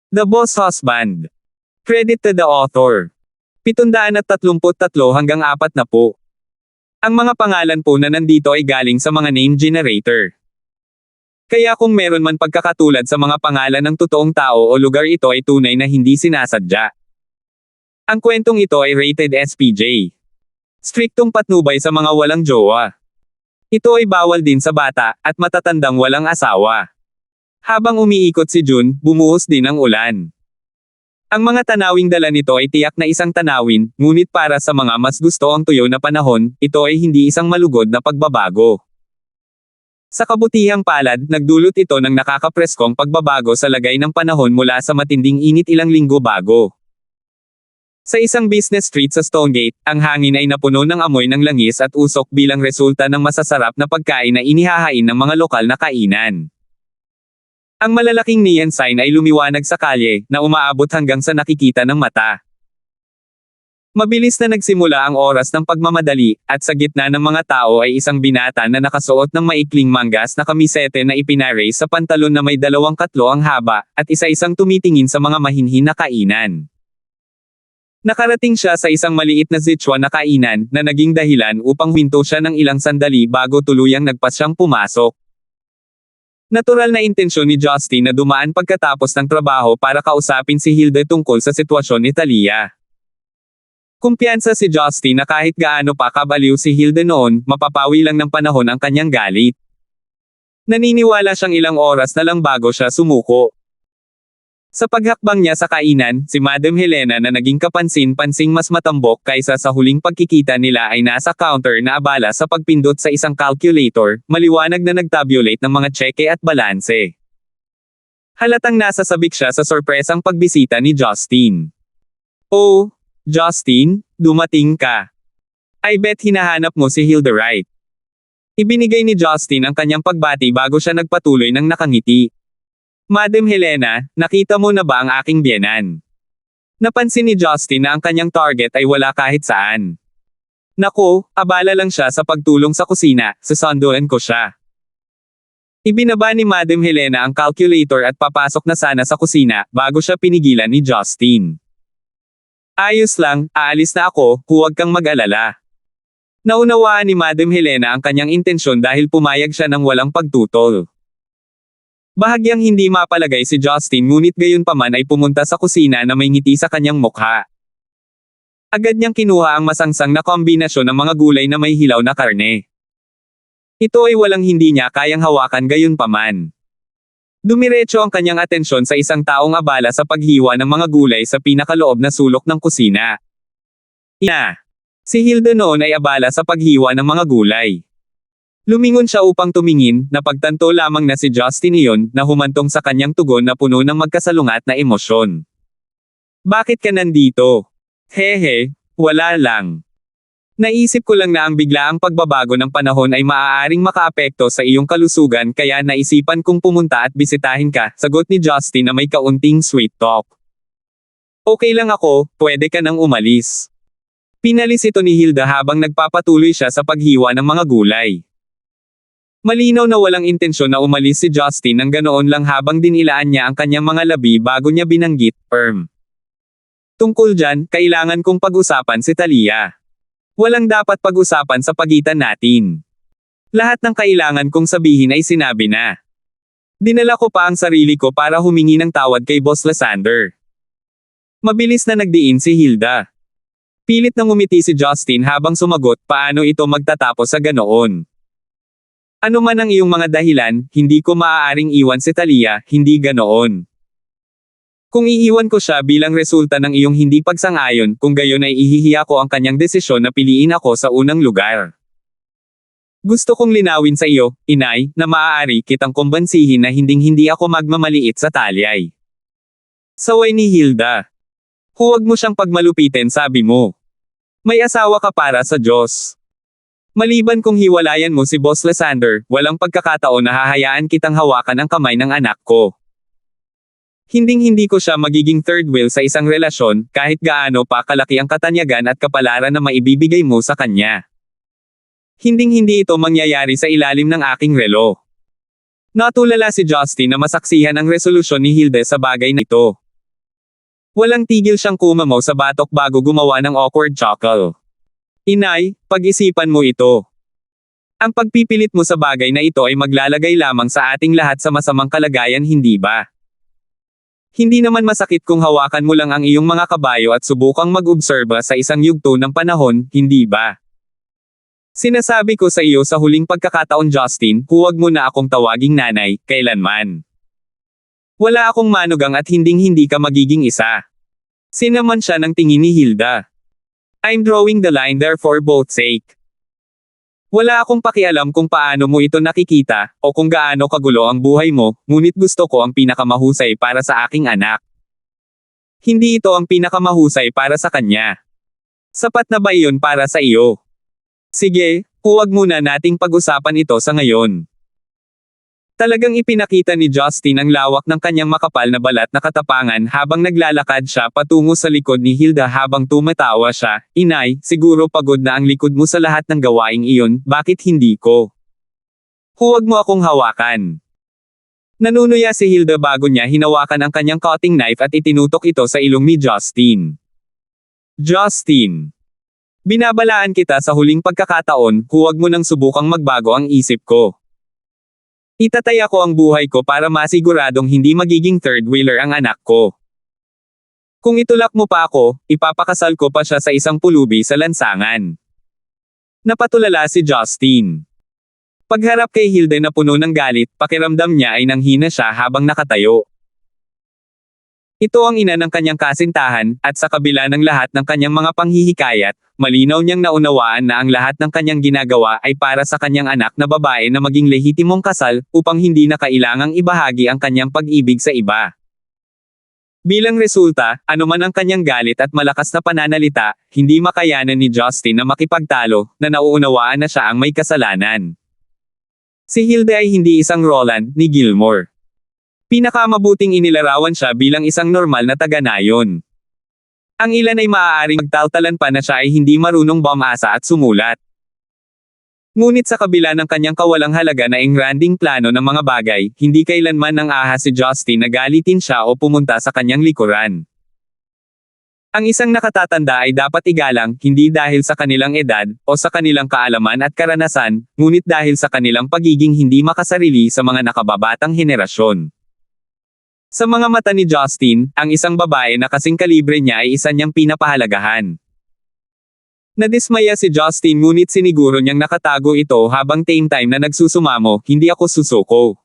The Boss Husband. Credit to the author. 733 hanggang 40. Ang mga pangalan po na nandito ay galing sa mga name generator. Kaya kung meron man pagkakatulad sa mga pangalan ng totoong tao o lugar, ito ay tunay na hindi sinasadya. Ang kwentong ito ay rated SPJ. Striktong patnubay sa mga walang jowa. Ito ay bawal din sa bata at matatandang walang asawa. Habang umiikot si June, bumuhos din ang ulan. Ang mga tanawing dala nito ay tiyak na isang tanawin, ngunit para sa mga mas gusto ang tuyo na panahon, ito ay hindi isang malugod na pagbabago. Sa kabutihang palad, nagdulot ito ng nakakapreskong pagbabago sa lagay ng panahon mula sa matinding init ilang linggo bago. Sa isang business street sa Stonegate, ang hangin ay napuno ng amoy ng langis at usok bilang resulta ng masasarap na pagkain na inihahain ng mga lokal na kainan. Ang malalaking neon sign ay lumiwanag sa kalye, na umaabot hanggang sa nakikita ng mata. Mabilis na nagsimula ang oras ng pagmamadali, at sa gitna ng mga tao ay isang binata na nakasuot ng maikling manggas na kamisete na ipinare sa pantalon na may 2 katlo ang haba, at isa-isang tumitingin sa mga mahinhin na kainan. Nakarating siya sa isang maliit na Sichuan na kainan, na naging dahilan upang huminto siya ng ilang sandali bago tuluyang nagpasyang pumasok. Natural na intensyon ni Justin na dumaan pagkatapos ng trabaho para kausapin si Hilda tungkol sa sitwasyon ni Talia. Kumpiyansa si Justin na kahit gaano pa kabaliw si Hilda noon, mapapawi lang ng panahon ang kanyang galit. Naniniwala siyang ilang oras na lang bago siya sumuko. Sa paghakbang niya sa kainan, si Madam Helena na naging kapansin-pansing mas matambok kaysa sa huling pagkikita nila ay nasa counter na abala sa pagpindot sa isang calculator, maliwanag na nagtabulate ng mga tseke at balanse. Halatang nasasabik siya sa sorpresang pagbisita ni Justin. "Oh, Justin, dumating ka. I bet hinahanap mo si Hilda, right?" Ibinigay ni Justin ang kanyang pagbati bago siya nagpatuloy ng nakangiti. "Madam Helena, nakita mo na ba ang aking biyenan?" Napansin ni Justin na ang kanyang target ay wala kahit saan. "Naku, abala lang siya sa pagtulong sa kusina, sasanduan ko siya." Ibinaba ni Madam Helena ang calculator at papasok na sana sa kusina, bago siya pinigilan ni Justin. "Ayos lang, aalis na ako, huwag kang mag-alala." Naunawaan ni Madam Helena ang kanyang intensyon dahil pumayag siya ng walang pagtutol. Bahagyang hindi mapalagay si Justin, ngunit gayunpaman ay pumunta sa kusina na may ngiti sa kanyang mukha. Agad niyang kinuha ang masangsang na kombinasyon ng mga gulay na may hilaw na karne. Ito ay walang hindi niya kayang hawakan gayunpaman. Dumiretso ang kanyang atensyon sa isang taong abala sa paghiwa ng mga gulay sa pinakaloob na sulok ng kusina. Si Hilda noon ay abala sa paghiwa ng mga gulay. Lumingon siya upang tumingin, napagtanto lamang na si Justin iyon, na humantong sa kanyang tugon na puno ng magkasalungat na emosyon. "Bakit ka nandito?" "Hehe, wala lang. Naisip ko lang na ang biglaang pagbabago ng panahon ay maaaring makaapekto sa iyong kalusugan, kaya naisipan kong pumunta at bisitahin ka," sagot ni Justin na may kaunting sweet talk. "Okay lang ako, pwede ka nang umalis." Pinalis ito ni Hilda habang nagpapatuloy siya sa paghiwa ng mga gulay. Malinaw na walang intensyon na umalis si Justin nang ganoon lang habang dinilaan niya ang kanyang mga labi bago niya binanggit, "Tungkol dyan, kailangan kong pag-usapan si Talia. Walang dapat pag-usapan sa pagitan natin. Lahat ng kailangan kong sabihin ay sinabi na. Dinala ko pa ang sarili ko para humingi ng tawad kay Boss Lysander." Mabilis na nagdiin si Hilda. Pilit na ngumiti si Justin habang sumagot, "Paano ito magtatapos sa ganoon? Ano man ang iyong mga dahilan, hindi ko maaaring iwan si Talia, hindi ganoon. Kung iiwan ko siya bilang resulta ng iyong hindi pagsang-ayon, kung gayon ay ihihiya ko ang kanyang desisyon na piliin ako sa unang lugar. Gusto kong linawin sa iyo, inay, na maaari kitang kumbansihin na hinding-hindi ako magmamaliit sa Talyay." Saway ni Hilda. "Huwag mo siyang pagmalupitin, sabi mo. May asawa ka para sa Diyos. Maliban kung hiwalayan mo si Boss Lysander, walang pagkakataon na hahayaan kitang hawakan ang kamay ng anak ko. Hinding-hindi ko siya magiging third wheel sa isang relasyon, kahit gaano pa kalaki ang katanyagan at kapalaran na maibibigay mo sa kanya. Hinding-hindi ito mangyayari sa ilalim ng aking relo." Natulala si Justin na masaksihan ang resolusyon ni Hilda sa bagay na ito. Walang tigil siyang kumamaw sa batok bago gumawa ng awkward chuckle. Inay, pag-isipan mo ito. Ang pagpipilit mo sa bagay na ito ay maglalagay lamang sa ating lahat sa masamang kalagayan, hindi ba? Hindi naman masakit kung hawakan mo lang ang iyong mga kabayo at subukang mag-obserba sa isang yugto ng panahon, hindi ba? Sinasabi ko sa iyo sa huling pagkakataon, Justin, huwag mo na akong tawaging nanay, kailanman. Wala akong manugang at hinding-hindi ka magiging isa. Sinaman siya ng tingin ni Hilda. I'm drawing the line there for both sake. Wala akong pakialam kung paano mo ito nakikita, o kung gaano kagulo ang buhay mo, ngunit gusto ko ang pinakamahusay para sa aking anak. Hindi ito ang pinakamahusay para sa kanya. Sapat na ba iyon para sa iyo? Sige, huwag muna nating pag-usapan ito sa ngayon. Talagang ipinakita ni Justin ang lawak ng kanyang makapal na balat na katapangan habang naglalakad siya patungo sa likod ni Hilda habang tumatawa siya. Inay, siguro pagod na ang likod mo sa lahat ng gawaing iyon, bakit hindi ko? Huwag mo akong hawakan. Nanunuya si Hilda bago niya hinawakan ang kanyang cutting knife at itinutok ito sa ilong ni Justin. Justin! Binabalaan kita sa huling pagkakataon, huwag mo nang subukang magbago ang isip ko. Itataya ko ang buhay ko para masiguradong hindi magiging third wheeler ang anak ko. Kung itulak mo pa ako, ipapakasal ko pa siya sa isang pulubi sa lansangan. Napatulala si Justin. Pagharap kay Hilda na puno ng galit, pakiramdam niya ay nanghina siya habang nakatayo. Ito ang ina ng kanyang kasintahan, at sa kabila ng lahat ng kanyang mga panghihikayat, malinaw niyang naunawaan na ang lahat ng kanyang ginagawa ay para sa kanyang anak na babae na maging lehitimong kasal, upang hindi na kailangang ibahagi ang kanyang pag-ibig sa iba. Bilang resulta, anuman ang kanyang galit at malakas na pananalita, hindi makayanan ni Justin na makipagtalo, na nauunawaan na siya ang may kasalanan. Si Hilda ay hindi isang Roland ni Gilmore. Pinakamabuting inilarawan siya bilang isang normal na taga-nayon. Ang ilan ay maaaring magtaltalan pa na siya ay hindi marunong bumasa at sumulat. Ngunit sa kabila ng kanyang kawalang halaga na engranding plano ng mga bagay, hindi kailanman nang ahas si Justin na galitin siya o pumunta sa kanyang likuran. Ang isang nakatatanda ay dapat igalang, hindi dahil sa kanilang edad, o sa kanilang kaalaman at karanasan, ngunit dahil sa kanilang pagiging hindi makasarili sa mga nakababatang henerasyon. Sa mga mata ni Justin, ang isang babae na kasing kalibre niya ay isa niyang pinapahalagahan. Nadismaya si Justin ngunit siniguro niyang nakatago ito habang same time na nagsusumamo, hindi ako susuko.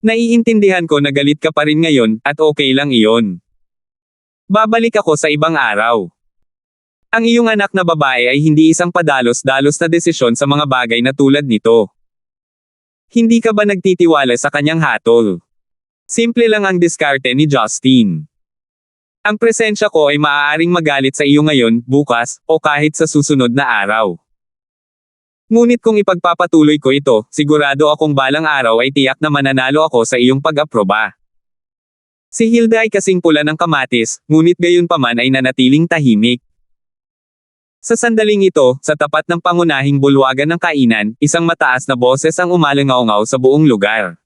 Naiintindihan ko na galit ka pa rin ngayon, at okay lang iyon. Babalik ako sa ibang araw. Ang iyong anak na babae ay hindi isang padalos-dalos na desisyon sa mga bagay na tulad nito. Hindi ka ba nagtitiwala sa kanyang hatol? Simple lang ang diskarte ni Justin. Ang presensya ko ay maaaring magalit sa iyo ngayon, bukas, o kahit sa susunod na araw. Ngunit kung ipagpapatuloy ko ito, sigurado akong balang araw ay tiyak na mananalo ako sa iyong pag-aproba. Si Hilda ay kasing pula ng kamatis, ngunit gayunpaman ay nanatiling tahimik. Sa sandaling ito, sa tapat ng pangunahing bulwagan ng kainan, isang mataas na boses ang umalingaw-ngaw sa buong lugar.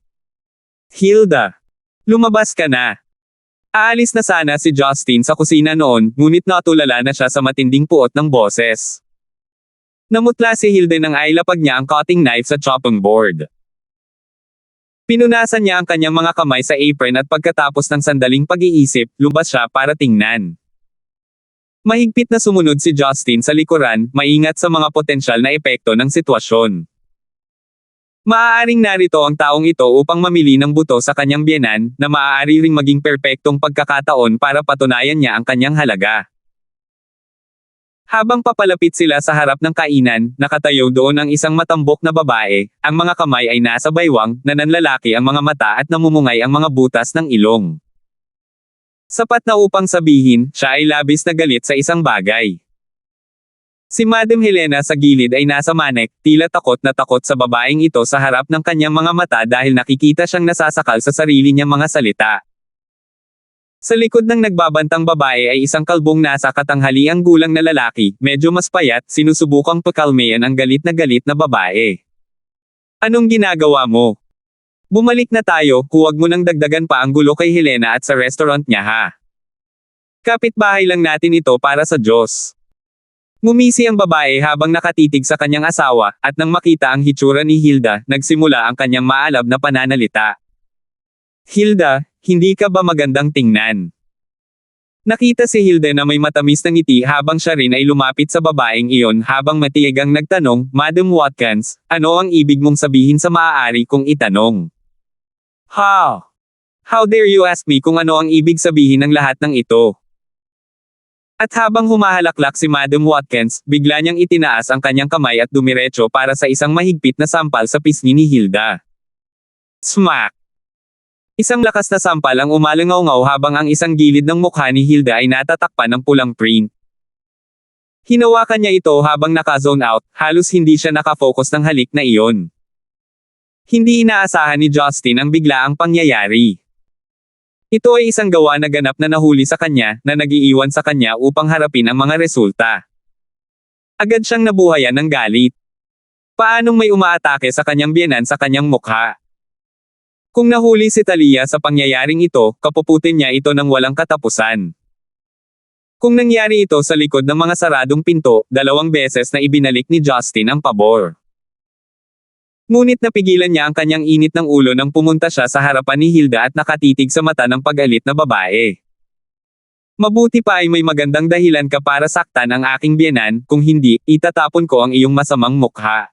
Hilda! Lumabas ka na! Aalis na sana si Justin sa kusina noon, ngunit natulala na siya sa matinding puot ng boses. Namutla si Hilda nang ailapag niya ang cutting knife sa chopping board. Pinunasan niya ang kanyang mga kamay sa apron at pagkatapos ng sandaling pag-iisip, lumabas siya para tingnan. Mahigpit na sumunod si Justin sa likuran, maingat sa mga potensyal na epekto ng sitwasyon. Maaaring narito ang taong ito upang mamili ng buto sa kanyang biyenan, na maaari ring maging perpektong pagkakataon para patunayan niya ang kanyang halaga. Habang papalapit sila sa harap ng kainan, nakatayo doon ang isang matambok na babae, ang mga kamay ay nasa baywang, nananlalaki ang mga mata at namumungay ang mga butas ng ilong. Sapat na upang sabihin, siya ay labis na galit sa isang bagay. Si Madam Helena sa gilid ay nasa manek, tila takot na takot sa babaeng ito sa harap ng kanyang mga mata dahil nakikita siyang nasasakal sa sarili niyang mga salita. Sa likod ng nagbabantang babae ay isang kalbong nasa katanghaliang gulang na lalaki, medyo mas payat, sinusubukang pakalmayan ang galit na babae. Anong ginagawa mo? Bumalik na tayo, huwag mo nang dagdagan pa ang gulo kay Helena at sa restaurant niya ha. Kapitbahay lang natin ito para sa Diyos. Ngumisi ang babae habang nakatitig sa kanyang asawa, at nang makita ang hitsura ni Hilda, nagsimula ang kanyang maalab na pananalita. Hilda, hindi ka ba magandang tingnan? Nakita si Hilda na may matamis na ngiti habang siya rin ay lumapit sa babaeng iyon habang matiyagang nagtanong, Madam Watkins, ano ang ibig mong sabihin sa maaari kong itanong? How dare you ask me kung ano ang ibig sabihin ng lahat ng ito? At habang humahalaklak si Madam Watkins, bigla niyang itinaas ang kanyang kamay at dumiretso para sa isang mahigpit na sampal sa pisngi ni Hilda. Smack! Isang lakas na sampal ang umalangaw-ngaw habang ang isang gilid ng mukha ni Hilda ay natatakpan ng pulang print. Hinawakan niya ito habang naka-zone out, halos hindi siya nakafocus ng halik na iyon. Hindi inaasahan ni Justin ang biglaang pangyayari. Ito ay isang gawa na ganap na nahuli sa kanya, na nag-iiwan sa kanya upang harapin ang mga resulta. Agad siyang nabuhayan ng galit. Paanong may umaatake sa kanyang biyenan sa kanyang mukha? Kung nahuli si Talia sa pangyayaring ito, kapuputin niya ito ng walang katapusan. Kung nangyari ito sa likod ng mga saradong pinto, 2 beses na ibinalik ni Justin ang pabor. Ngunit napigilan niya ang kanyang init ng ulo nang pumunta siya sa harapan ni Hilda at nakatitig sa mata ng pag-alit na babae. Mabuti pa ay may magandang dahilan ka para saktan ang aking biyenan, kung hindi, itatapon ko ang iyong masamang mukha.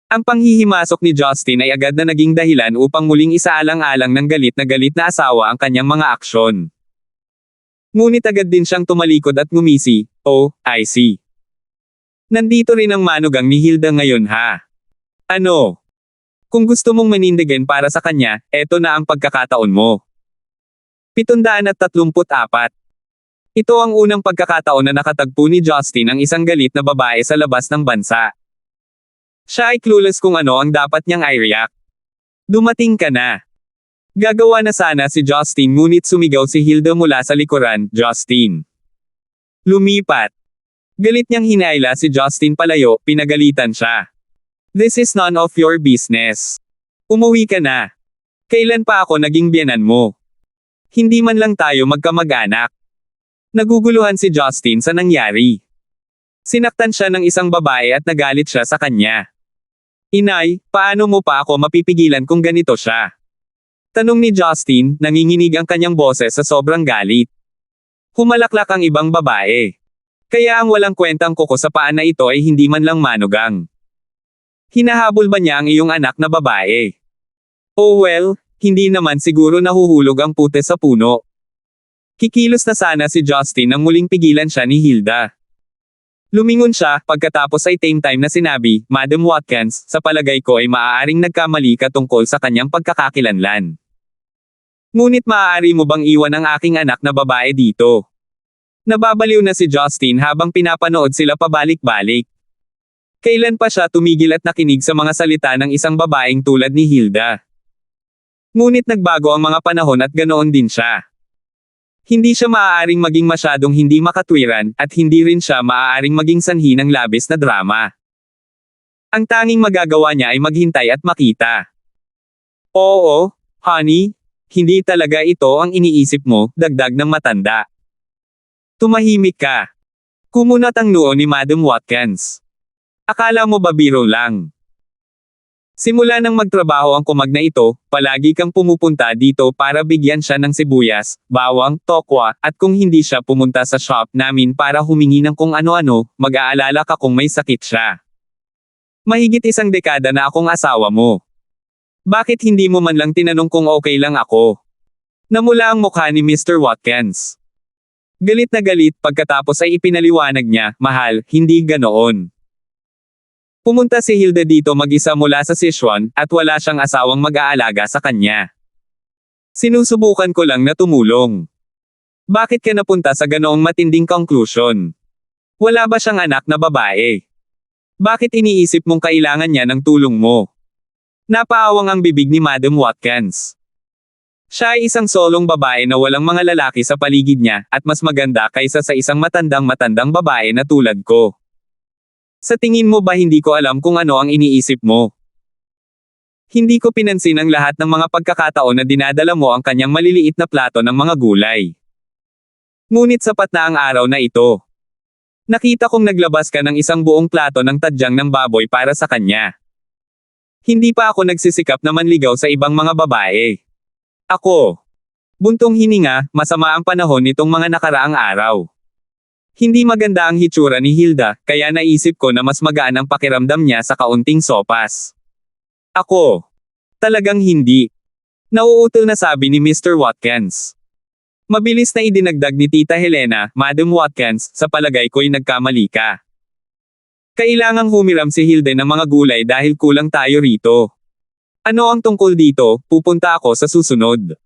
Ang panghihimasok ni Justin ay agad na naging dahilan upang muling isaalang-alang ng galit na asawa ang kanyang mga aksyon. Ngunit agad din siyang tumalikod at ngumisi, oh, I see. Nandito rin ang manugang ni Hilda ngayon ha. Ano? Kung gusto mong manindigan para sa kanya, eto na ang pagkakataon mo. 734. Ito ang unang pagkakataon na nakatagpo ni Justin ang isang galit na babae sa labas ng bansa. Siya ay clueless kung ano ang dapat niyang i-react. Dumating ka na. Gagawa na sana si Justin ngunit sumigaw si Hilda mula sa likuran, Justin. Lumipat. Galit niyang hinayla si Justin palayo, pinagalitan siya. This is none of your business. Umuwi ka na. Kailan pa ako naging biyenan mo? Hindi man lang tayo magkamag-anak. Naguguluhan si Justin sa nangyari. Sinaktan siya ng isang babae at nagalit siya sa kanya. Inay, paano mo pa ako mapipigilan kung ganito siya? Tanong ni Justin, nanginginig ang kanyang boses sa sobrang galit. Humalaklak ang ibang babae. Kaya ang walang kwentang kuko sa paan na ito ay hindi man lang manugang. Hinahabol ba niya ang iyong anak na babae? Oh well, hindi naman siguro nahuhulog ang pute sa puno. Kikilos na sana si Justin nang muling pigilan siya ni Hilda. Lumingon siya, pagkatapos ay tame time na sinabi, Madam Watkins, sa palagay ko ay maaaring nagkamali ka tungkol sa kanyang pagkakakilanlan. Ngunit maaari mo bang iwan ang aking anak na babae dito? Nababaliw na si Justin habang pinapanood sila pabalik-balik. Kailan pa siya tumigil at nakinig sa mga salita ng isang babaeng tulad ni Hilda? Ngunit nagbago ang mga panahon at ganoon din siya. Hindi siya maaaring maging masyadong hindi makatwiran, at hindi rin siya maaaring maging sanhi ng labis na drama. Ang tanging magagawa niya ay maghintay at makita. Oo, honey, hindi talaga ito ang iniisip mo, dagdag ng matanda. Tumahimik ka. Kumunat ang noo ni Madam Watkins. Akala mo ba biro lang? Simula nang magtrabaho ang kumag na ito, palagi kang pumupunta dito para bigyan siya ng sibuyas, bawang, tokwa, at kung hindi siya pumunta sa shop namin para humingi ng kung ano-ano, mag-aalala ka kung may sakit siya. Mahigit 1 dekada na akong asawa mo. Bakit hindi mo man lang tinanong kung okay lang ako? Namula ang mukha ni Mr. Watkins. Galit na galit pagkatapos ay ipinaliwanag niya, mahal, hindi ganoon. Pumunta si Hilda dito mag-isa mula sa Sichuan, at wala siyang asawang mag-aalaga sa kanya. Sinusubukan ko lang na tumulong. Bakit ka napunta sa ganoong matinding conclusion? Wala ba siyang anak na babae? Bakit iniisip mong kailangan niya ng tulong mo? Napaawang ang bibig ni Madam Watkins. Siya ay isang solong babae na walang mga lalaki sa paligid niya, at mas maganda kaysa sa isang matandang babae na tulad ko. Sa tingin mo ba hindi ko alam kung ano ang iniisip mo? Hindi ko pinansin ang lahat ng mga pagkakataon na dinadala mo ang kanyang maliliit na plato ng mga gulay. Ngunit sapat na ang araw na ito. Nakita kong naglabas ka ng isang buong plato ng tadyang ng baboy para sa kanya. Hindi pa ako nagsisikap na manligaw sa ibang mga babae. Ako. Buntong hininga, masama ang panahon nitong mga nakaraang araw. Hindi maganda ang hitsura ni Hilda, kaya naisip ko na mas magaan ang pakiramdam niya sa kaunting sopas. Ako. Talagang hindi. Nauutal na sabi ni Mr. Watkins. Mabilis na idinagdag ni Tita Helena, Madam Watkins, sa palagay ko'y nagkamali ka. Kailangang humiram si Hilda ng mga gulay dahil kulang tayo rito. Ano ang tungkol dito, pupunta ako sa susunod.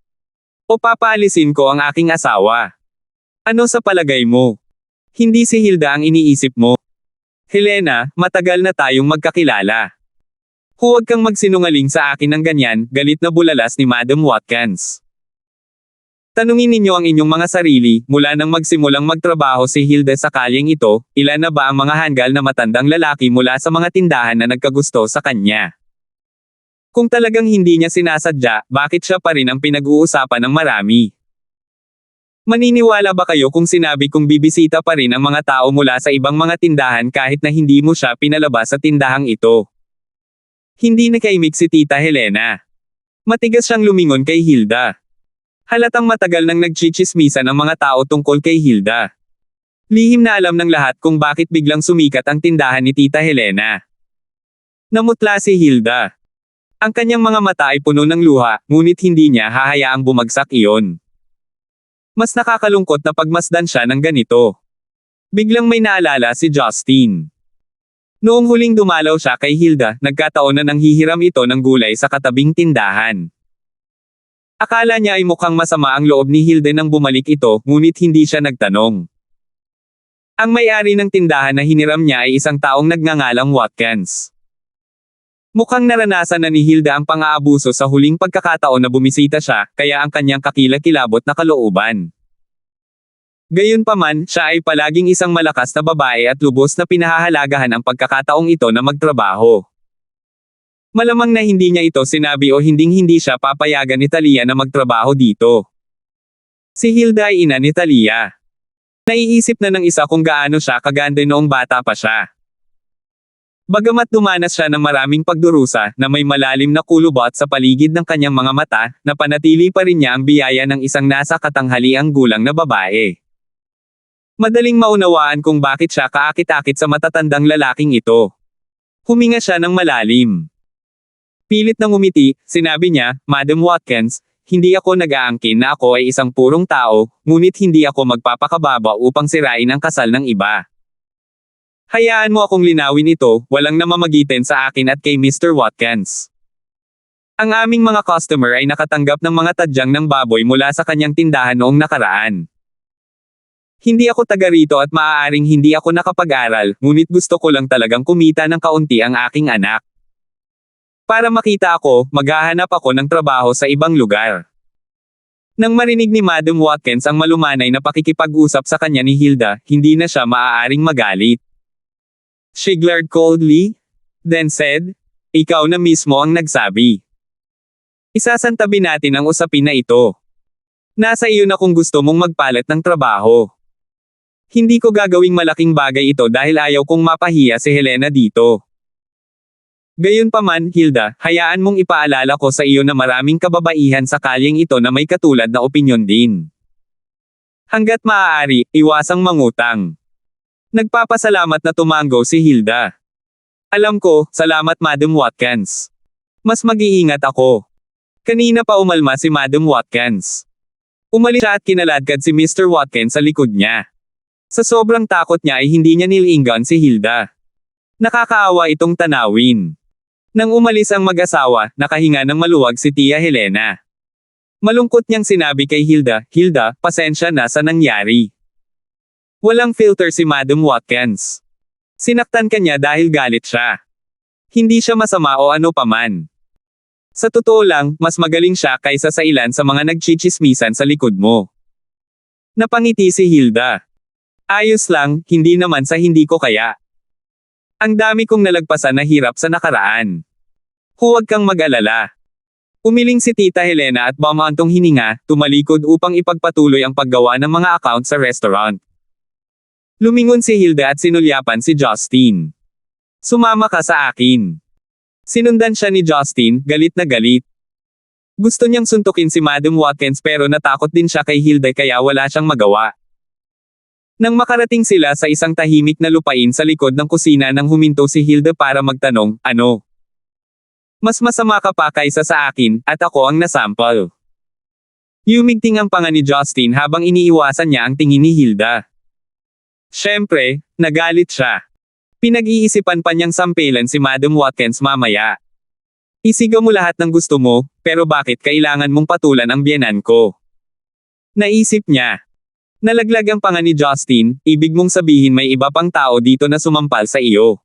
O papaalisin ko ang aking asawa. Ano sa palagay mo? Hindi si Hilda ang iniisip mo. Helena, matagal na tayong magkakilala. Huwag kang magsinungaling sa akin ng ganyan, galit na bulalas ni Madam Watkins. Tanungin ninyo ang inyong mga sarili, mula nang magsimulang magtrabaho si Hilda sa kalyeng ito, ilan na ba ang mga hanggal na matandang lalaki mula sa mga tindahan na nagkagusto sa kanya? Kung talagang hindi niya sinasadya, bakit siya pa rin ang pinag-uusapan ng marami? Maniniwala ba kayo kung sinabi kong bibisita pa rin ang mga tao mula sa ibang mga tindahan kahit na hindi mo siya pinalabas sa tindahang ito? Hindi nakaimik si Tita Helena. Matigas siyang lumingon kay Hilda. Halatang matagal nang nagchichismisan ang mga tao tungkol kay Hilda. Lihim na alam ng lahat kung bakit biglang sumikat ang tindahan ni Tita Helena. Namutla si Hilda. Ang kanyang mga mata ay puno ng luha, ngunit hindi niya hahayaang bumagsak iyon. Mas nakakalungkot na pagmasdan siya ng ganito. Biglang may naalala si Justin. Noong huling dumalaw siya kay Hilda, nagkataon na nanghihiram ito ng gulay sa katabing tindahan. Akala niya ay mukhang masama ang loob ni Hilda nang bumalik ito, ngunit hindi siya nagtanong. Ang may-ari ng tindahan na hiniram niya ay isang taong nagngangalang Watkins. Mukhang naranasan na ni Hilda ang pang-aabuso sa huling pagkakataon na bumisita siya, kaya ang kanyang kakilakilabot na kalooban. Gayunpaman, siya ay palaging isang malakas na babae at lubos na pinahahalagahan ang pagkakataong ito na magtrabaho. Malamang na hindi niya ito sinabi o hinding-hindi siya papayagan ni Talia na magtrabaho dito. Si Hilda ay ina ni Talia. Naiisip na ng isa kung gaano siya kaganda noong bata pa siya. Bagamat dumanas siya ng maraming pagdurusa na may malalim na kulubot sa paligid ng kanyang mga mata, napanatili pa rin niya ang biyaya ng isang nasa katanghaliang gulang na babae. Madaling maunawaan kung bakit siya kaakit-akit sa matatandang lalaking ito. Huminga siya ng malalim. Pilit nang umiti, sinabi niya, Madam Watkins, hindi ako nag-aangkin na ako ay isang purong tao, ngunit hindi ako magpapakababa upang sirain ang kasal ng iba. Hayaan mo akong linawin ito, walang namamagitan sa akin at kay Mr. Watkins. Ang aming mga customer ay nakatanggap ng mga tadyang ng baboy mula sa kanyang tindahan noong nakaraan. Hindi ako taga rito at maaaring hindi ako nakapag-aral, ngunit gusto ko lang talagang kumita ng kaunti ang aking anak. Para makita ako, maghahanap ako ng trabaho sa ibang lugar. Nang marinig ni Madam Watkins ang malumanay na pakikipag-usap sa kanya ni Hilda, hindi na siya maaaring magalit. She glared coldly, then said, Ikaw na mismo ang nagsabi. Isasantabi natin ang usapin na ito. Nasa iyo na kung gusto mong magpalit ng trabaho. Hindi ko gagawing malaking bagay ito dahil ayaw kong mapahiya si Helena dito. Gayunpaman, Hilda, hayaan mong ipaalala ko sa iyo na maraming kababaihan sa kalyeng ito na may katulad na opinyon din. Hanggat maaari, iwasang mangutang. Nagpapasalamat na tumango si Hilda. Alam ko, salamat Madam Watkins. Mas mag-iingat ako. Kanina pa umalma si Madam Watkins. Umalis siya at kinaladkad si Mr. Watkins sa likod niya. Sa sobrang takot niya ay hindi niya niliinggan si Hilda. Nakakaawa itong tanawin. Nang umalis ang mag-asawa, nakahinga ng maluwag si Tia Helena. Malungkot niyang sinabi kay Hilda, Hilda, pasensya na sa nangyari. Walang filter si Madam Watkins. Sinaktan ka niya dahil galit siya. Hindi siya masama o ano paman. Sa totoo lang, mas magaling siya kaysa sa ilan sa mga nagchichismisan sa likod mo. Napangiti si Hilda. Ayos lang, hindi naman sa hindi ko kaya. Ang dami kong nalagpasan na hirap sa nakaraan. Huwag kang mag-alala. Umiling si Tita Helena at bumantong hininga, tumalikod upang ipagpatuloy ang paggawa ng mga account sa restaurant. Lumingon si Hilda at sinulyapan si Justin. Sumama ka sa akin. Sinundan siya ni Justin, galit na galit. Gusto niyang suntukin si Madam Watkins pero natakot din siya kay Hilda kaya wala siyang magawa. Nang makarating sila sa isang tahimik na lupain sa likod ng kusina nang huminto si Hilda para magtanong, ano? Mas masama ka pa kaysa sa akin, at ako ang nasampal. Yumigting ang panga ni Justin habang iniiwasan niya ang tingin ni Hilda. Siyempre, nagalit siya. Pinag-iisipan pa niyang sampelan si Madam Watkins mamaya. Isigaw mo lahat ng gusto mo, pero bakit kailangan mong patulan ang biyenan ko? Naisip niya. Nalaglag ang panga ni Justin, ibig mong sabihin may iba pang tao dito na sumampal sa iyo.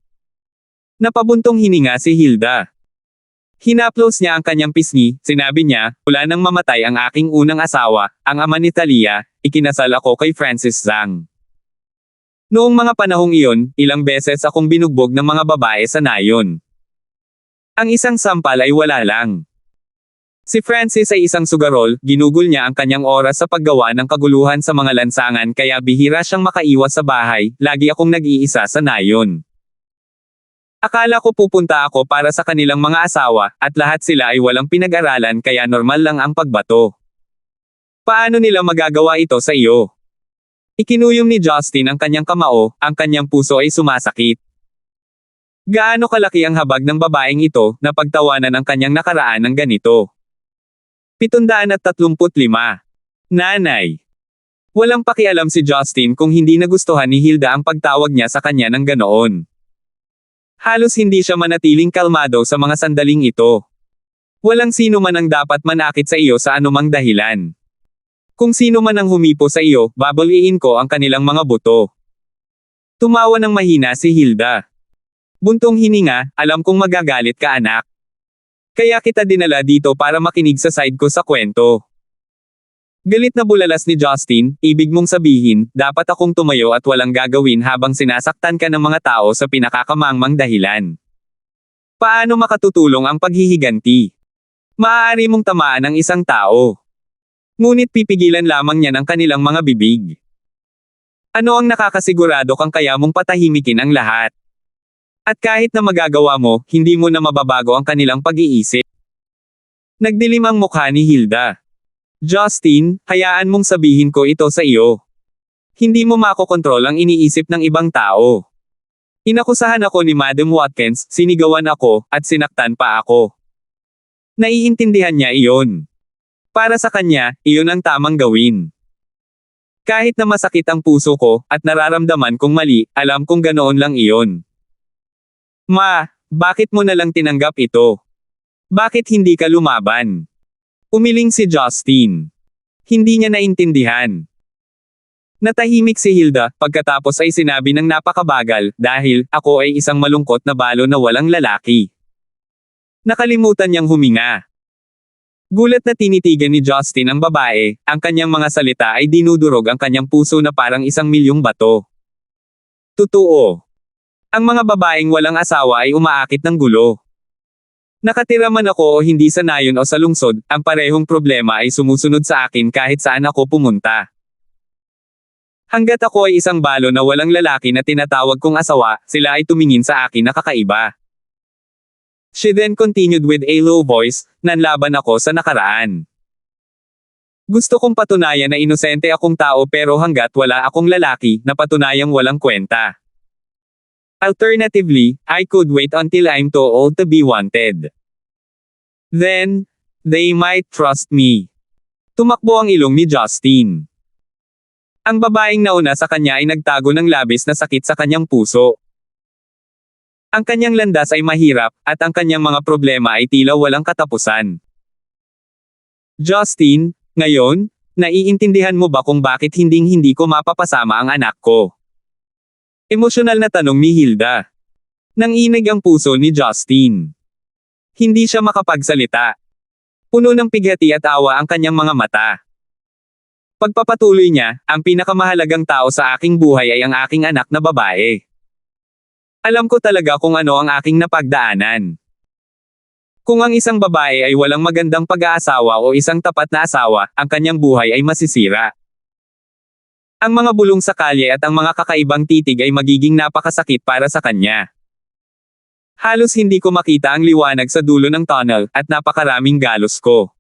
Napabuntong hininga si Hilda. Hinaplos niya ang kanyang pisngi, sinabi niya, mula nang mamatay ang aking unang asawa, ang ama ni Talia, ikinasal ako kay Francis Zhang. Noong mga panahong iyon, ilang beses akong binugbog ng mga babae sa nayon. Ang isang sampal ay wala lang. Si Francis ay isang sugarol, ginugol niya ang kanyang oras sa paggawa ng kaguluhan sa mga lansangan kaya bihira siyang makaiwas sa bahay, lagi akong nag-iisa sa nayon. Akala ko pupunta ako para sa kanilang mga asawa, at lahat sila ay walang pinag-aralan kaya normal lang ang pagbato. Paano nila magagawa ito sa iyo? Ikinuyom ni Justin ang kanyang kamao, ang kanyang puso ay sumasakit. Gaano kalaki ang habag ng babaeng ito, na pagtawanan ang kanyang nakaraan ng ganito? 735. Nanay. Walang pakialam si Justin kung hindi nagustuhan ni Hilda ang pagtawag niya sa kanya ng ganoon. Halos hindi siya manatiling kalmado sa mga sandaling ito. Walang sino man ang dapat manakit sa iyo sa anumang dahilan. Kung sino man ang humipo sa iyo, babaliin ko ang kanilang mga buto. Tumawa ng mahina si Hilda. Buntong hininga, alam kong magagalit ka anak. Kaya kita dinala dito para makinig sa side ko sa kwento. Galit na bulalas ni Justin, ibig mong sabihin, dapat akong tumayo at walang gagawin habang sinasaktan ka ng mga tao sa pinakakamangmang dahilan. Paano makatutulong ang paghihiganti? Maaari mong tamaan ang isang tao. Ngunit pipigilan lamang niya ng kanilang mga bibig. Ano ang nakakasigurado kang kaya mong patahimikin ang lahat? At kahit na magagawa mo, hindi mo na mababago ang kanilang pag-iisip. Nagdilim ang mukha ni Hilda. Justin, hayaan mong sabihin ko ito sa iyo. Hindi mo makokontrol ang iniisip ng ibang tao. Inakusahan ako ni Madam Watkins, sinigawan ako, at sinaktan pa ako. Naiintindihan niya iyon. Para sa kanya, iyon ang tamang gawin. Kahit na masakit ang puso ko, at nararamdaman kong mali, alam kong ganoon lang iyon. Ma, bakit mo na lang tinanggap ito? Bakit hindi ka lumaban? Umiling si Justin. Hindi niya naintindihan. Natahimik si Hilda, pagkatapos ay sinabi ng napakabagal, dahil, ako ay isang malungkot na balo na walang lalaki. Nakalimutan niyang huminga. Gulat na tinitigan ni Justin ang babae, ang kanyang mga salita ay dinudurog ang kanyang puso na parang 1,000,000 bato. Totoo. Ang mga babaeng walang asawa ay umaakit ng gulo. Nakatira man ako o hindi sa nayon o sa lungsod, ang parehong problema ay sumusunod sa akin kahit saan ako pumunta. Hanggat ako ay isang balo na walang lalaki na tinatawag kong asawa, sila ay tumingin sa akin na kakaiba. She then continued with a low voice, nanlaban ako sa nakaraan. Gusto kong patunayan na inosente akong tao pero hanggat wala akong lalaki, na patunayang walang kwenta. Alternatively, I could wait until I'm too old to be wanted. Then, they might trust me. Tumakbo ang ilong ni Justin. Ang babaeng nauna sa kanya ay nagtago ng labis na sakit sa kanyang puso. Ang kanyang landas ay mahirap, at ang kanyang mga problema ay tila walang katapusan. Justin, ngayon, naiintindihan mo ba kung bakit hinding-hindi ko mapapasama ang anak ko? Emosyonal na tanong ni Hilda. Nanginig ang puso ni Justin. Hindi siya makapagsalita. Puno ng pighati at awa ang kanyang mga mata. Pagpapatuloy niya, ang pinakamahalagang tao sa aking buhay ay ang aking anak na babae. Alam ko talaga kung ano ang aking napagdaanan. Kung ang isang babae ay walang magandang pag-aasawa o isang tapat na asawa, ang kanyang buhay ay masisira. Ang mga bulong sa kalye at ang mga kakaibang titig ay magiging napakasakit para sa kanya. Halos hindi ko makita ang liwanag sa dulo ng tunnel, at napakaraming galos ko.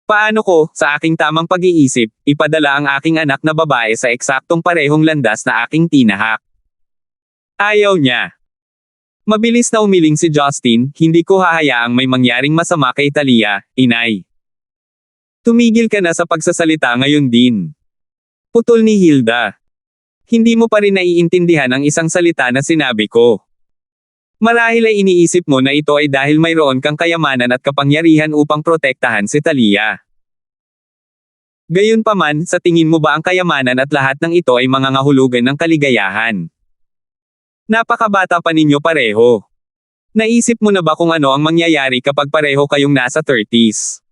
Paano ko, sa aking tamang pag-iisip, ipadala ang aking anak na babae sa eksaktong parehong landas na aking tinahak? Ayaw niya. Mabilis na umiling si Justin, hindi ko hahayaang may mangyaring masama kay Talia, inay. Tumigil ka na sa pagsasalita ngayon din. Putol ni Hilda. Hindi mo pa rin naiintindihan ang isang salita na sinabi ko. Marahil ay iniisip mo na ito ay dahil mayroon kang kayamanan at kapangyarihan upang protektahan si Talia. Gayunpaman, sa tingin mo ba ang kayamanan at lahat ng ito ay mangangahulugan ng kaligayahan? Napakabata pa ninyo pareho. Naisip mo na ba kung ano ang mangyayari kapag pareho kayong nasa 30s?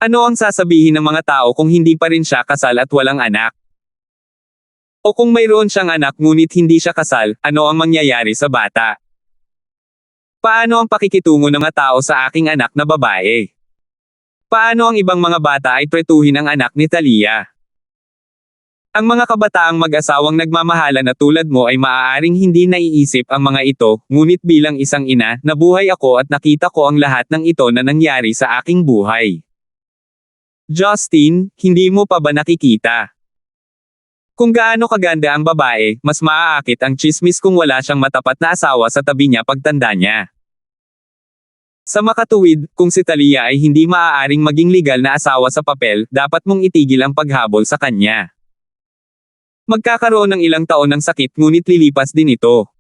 Ano ang sasabihin ng mga tao kung hindi pa rin siya kasal at walang anak? O kung mayroon siyang anak ngunit hindi siya kasal, ano ang mangyayari sa bata? Paano ang pakikitungo ng mga tao sa aking anak na babae? Paano ang ibang mga bata ay tretuhin ang anak ni Talia? Ang mga kabataang mag-asawang nagmamahalan na tulad mo ay maaaring hindi naiisip ang mga ito, ngunit bilang isang ina, nabuhay ako at nakita ko ang lahat ng ito na nangyari sa aking buhay. Justin, hindi mo pa ba nakikita? Kung gaano kaganda ang babae, mas maaakit ang tsismis kung wala siyang matapat na asawa sa tabi niya pagtanda niya. Sa makatuwid, kung si Talia ay hindi maaaring maging legal na asawa sa papel, dapat mong itigil ang paghabol sa kanya. Magkakaroon ng ilang taon ng sakit ngunit lilipas din ito.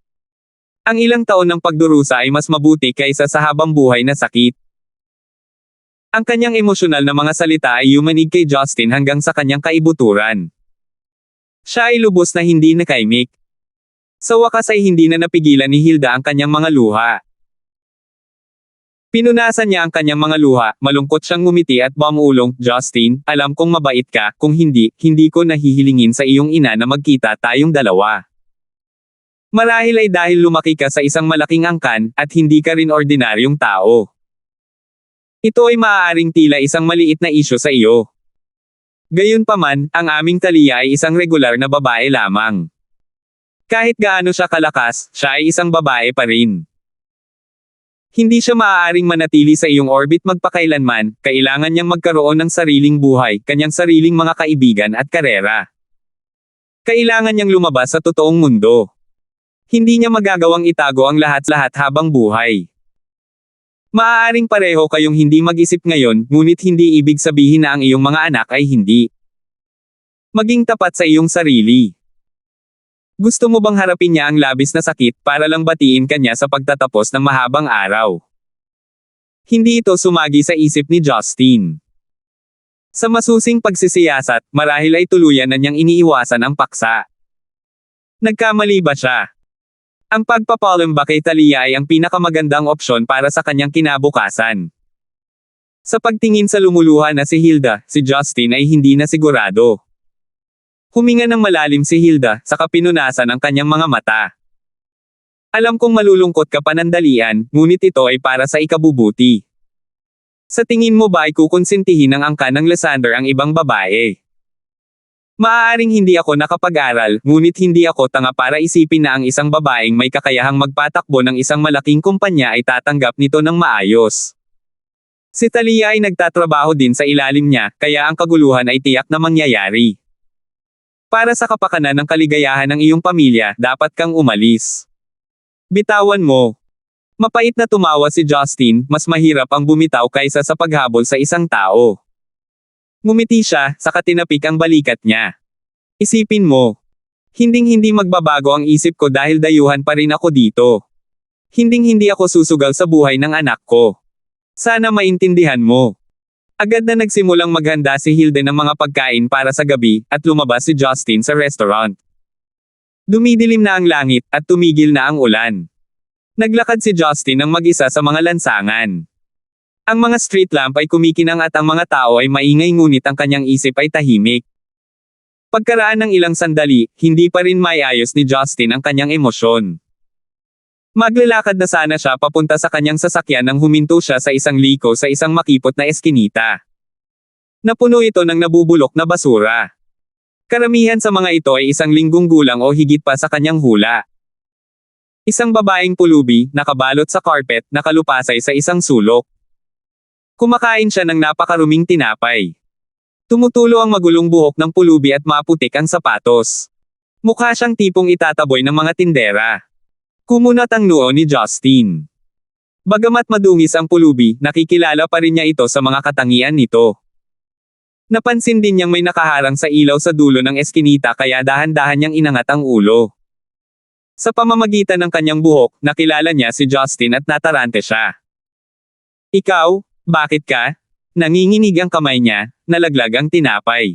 Ang ilang taon ng pagdurusa ay mas mabuti kaysa sa habang buhay na sakit. Ang kanyang emosyonal na mga salita ay yumanig kay Justin hanggang sa kanyang kaibuturan. Siya ay lubos na hindi nakaimik. Sa wakas ay hindi na napigilan ni Hilda ang kanyang mga luha. Pinunasan niya ang kanyang mga luha, malungkot siyang ngumiti at bumulong, Justin, alam kong mabait ka, kung hindi, hindi ko nahihilingin sa iyong ina na magkita tayong dalawa. Marahil ay dahil lumaki ka sa isang malaking angkan, at hindi ka rin ordinaryong tao. Ito ay maaaring tila isang maliit na isyu sa iyo. Gayunpaman, ang aming Talia ay isang regular na babae lamang. Kahit gaano siya kalakas, siya ay isang babae pa rin. Hindi siya maaaring manatili sa iyong orbit magpakailanman, kailangan niyang magkaroon ng sariling buhay, kanyang sariling mga kaibigan at karera. Kailangan niyang lumabas sa totoong mundo. Hindi niya magagawang itago ang lahat-lahat habang buhay. Maaaring pareho kayong hindi mag-isip ngayon, ngunit hindi ibig sabihin na ang iyong mga anak ay hindi. Maging tapat sa iyong sarili. Gusto mo bang harapin niya ang labis na sakit para lang batiin kanya sa pagtatapos ng mahabang araw? Hindi ito sumagi sa isip ni Justin. Sa masusing pagsisiyasat, marahil ay tuluyan na niyang iniiwasan ang paksa. Nagkamali ba siya? Ang pagpapalamba kay Talia ay ang pinakamagandang opsyon para sa kanyang kinabukasan. Sa pagtingin sa lumuluha na si Hilda, si Justin ay hindi na sigurado. Huminga ng malalim si Hilda, saka pinunasan ang kanyang mga mata. Alam kong malulungkot ka panandalian, ngunit ito ay para sa ikabubuti. Sa tingin mo ba ay kukonsentihin ng angkan ng Lysander ang ibang babae? Maaaring hindi ako nakapag-aral, ngunit hindi ako tanga para isipin na ang isang babaeng may kakayahang magpatakbo ng isang malaking kumpanya ay tatanggap nito ng maayos. Si Talia ay nagtatrabaho din sa ilalim niya, kaya ang kaguluhan ay tiyak na mangyayari. Para sa kapakanan ng kaligayahan ng iyong pamilya, dapat kang umalis. Bitawan mo. Mapait na tumawa si Justin, mas mahirap ang bumitaw kaysa sa paghabol sa isang tao. Ngumiti siya, saka tinapik ang balikat niya. Isipin mo. Hinding-hindi magbabago ang isip ko dahil dayuhan pa rin ako dito. Hinding-hindi ako susugal sa buhay ng anak ko. Sana maintindihan mo. Agad na nagsimulang maghanda si Hilda ng mga pagkain para sa gabi, at lumabas si Justin sa restaurant. Dumidilim na ang langit, at tumigil na ang ulan. Naglakad si Justin ng mag-isa sa mga lansangan. Ang mga street lamp ay kumikinang at ang mga tao ay maingay ngunit ang kanyang isip ay tahimik. Pagkaraan ng ilang sandali, hindi pa rin maiayos ni Justin ang kanyang emosyon. Maglalakad na sana siya papunta sa kanyang sasakyan nang huminto siya sa isang liko sa isang makipot na eskinita. Napuno ito ng nabubulok na basura. Karamihan sa mga ito ay isang linggong gulang o higit pa sa kanyang hula. Isang babaeng pulubi, nakabalot sa carpet, nakalupasay sa isang sulok. Kumakain siya ng napakaruming tinapay. Tumutulo ang magulong buhok ng pulubi at maputik ang sapatos. Mukha siyang tipong itataboy ng mga tindera. Kumunat ang noo ni Justin. Bagamat madungis ang pulubi, nakikilala pa rin niya ito sa mga katangian nito. Napansin din niyang may nakaharang sa ilaw sa dulo ng eskinita kaya dahan-dahan niyang inangat ang ulo. Sa pamamagitan ng kanyang buhok, nakilala niya si Justin at natarante siya. Ikaw, bakit ka? Nanginginig ang kamay niya, nalaglag ang tinapay.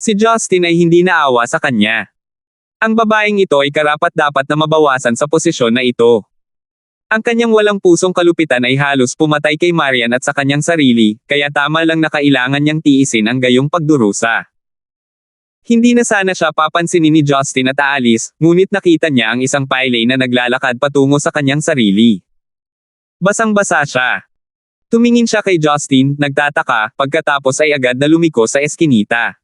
Si Justin ay hindi naawa sa kanya. Ang babaeng ito ay karapat-dapat na mabawasan sa posisyon na ito. Ang kanyang walang pusong kalupitan ay halos pumatay kay Marian at sa kanyang sarili, kaya tama lang na kailangan niyang tiisin ang gayong pagdurusa. Hindi na sana siya papansinin ni Justin at aalis, ngunit nakita niya ang isang pilay na naglalakad patungo sa kanyang sarili. Basang-basa siya. Tumingin siya kay Justin, nagtataka, pagkatapos ay agad na lumiko sa eskinita.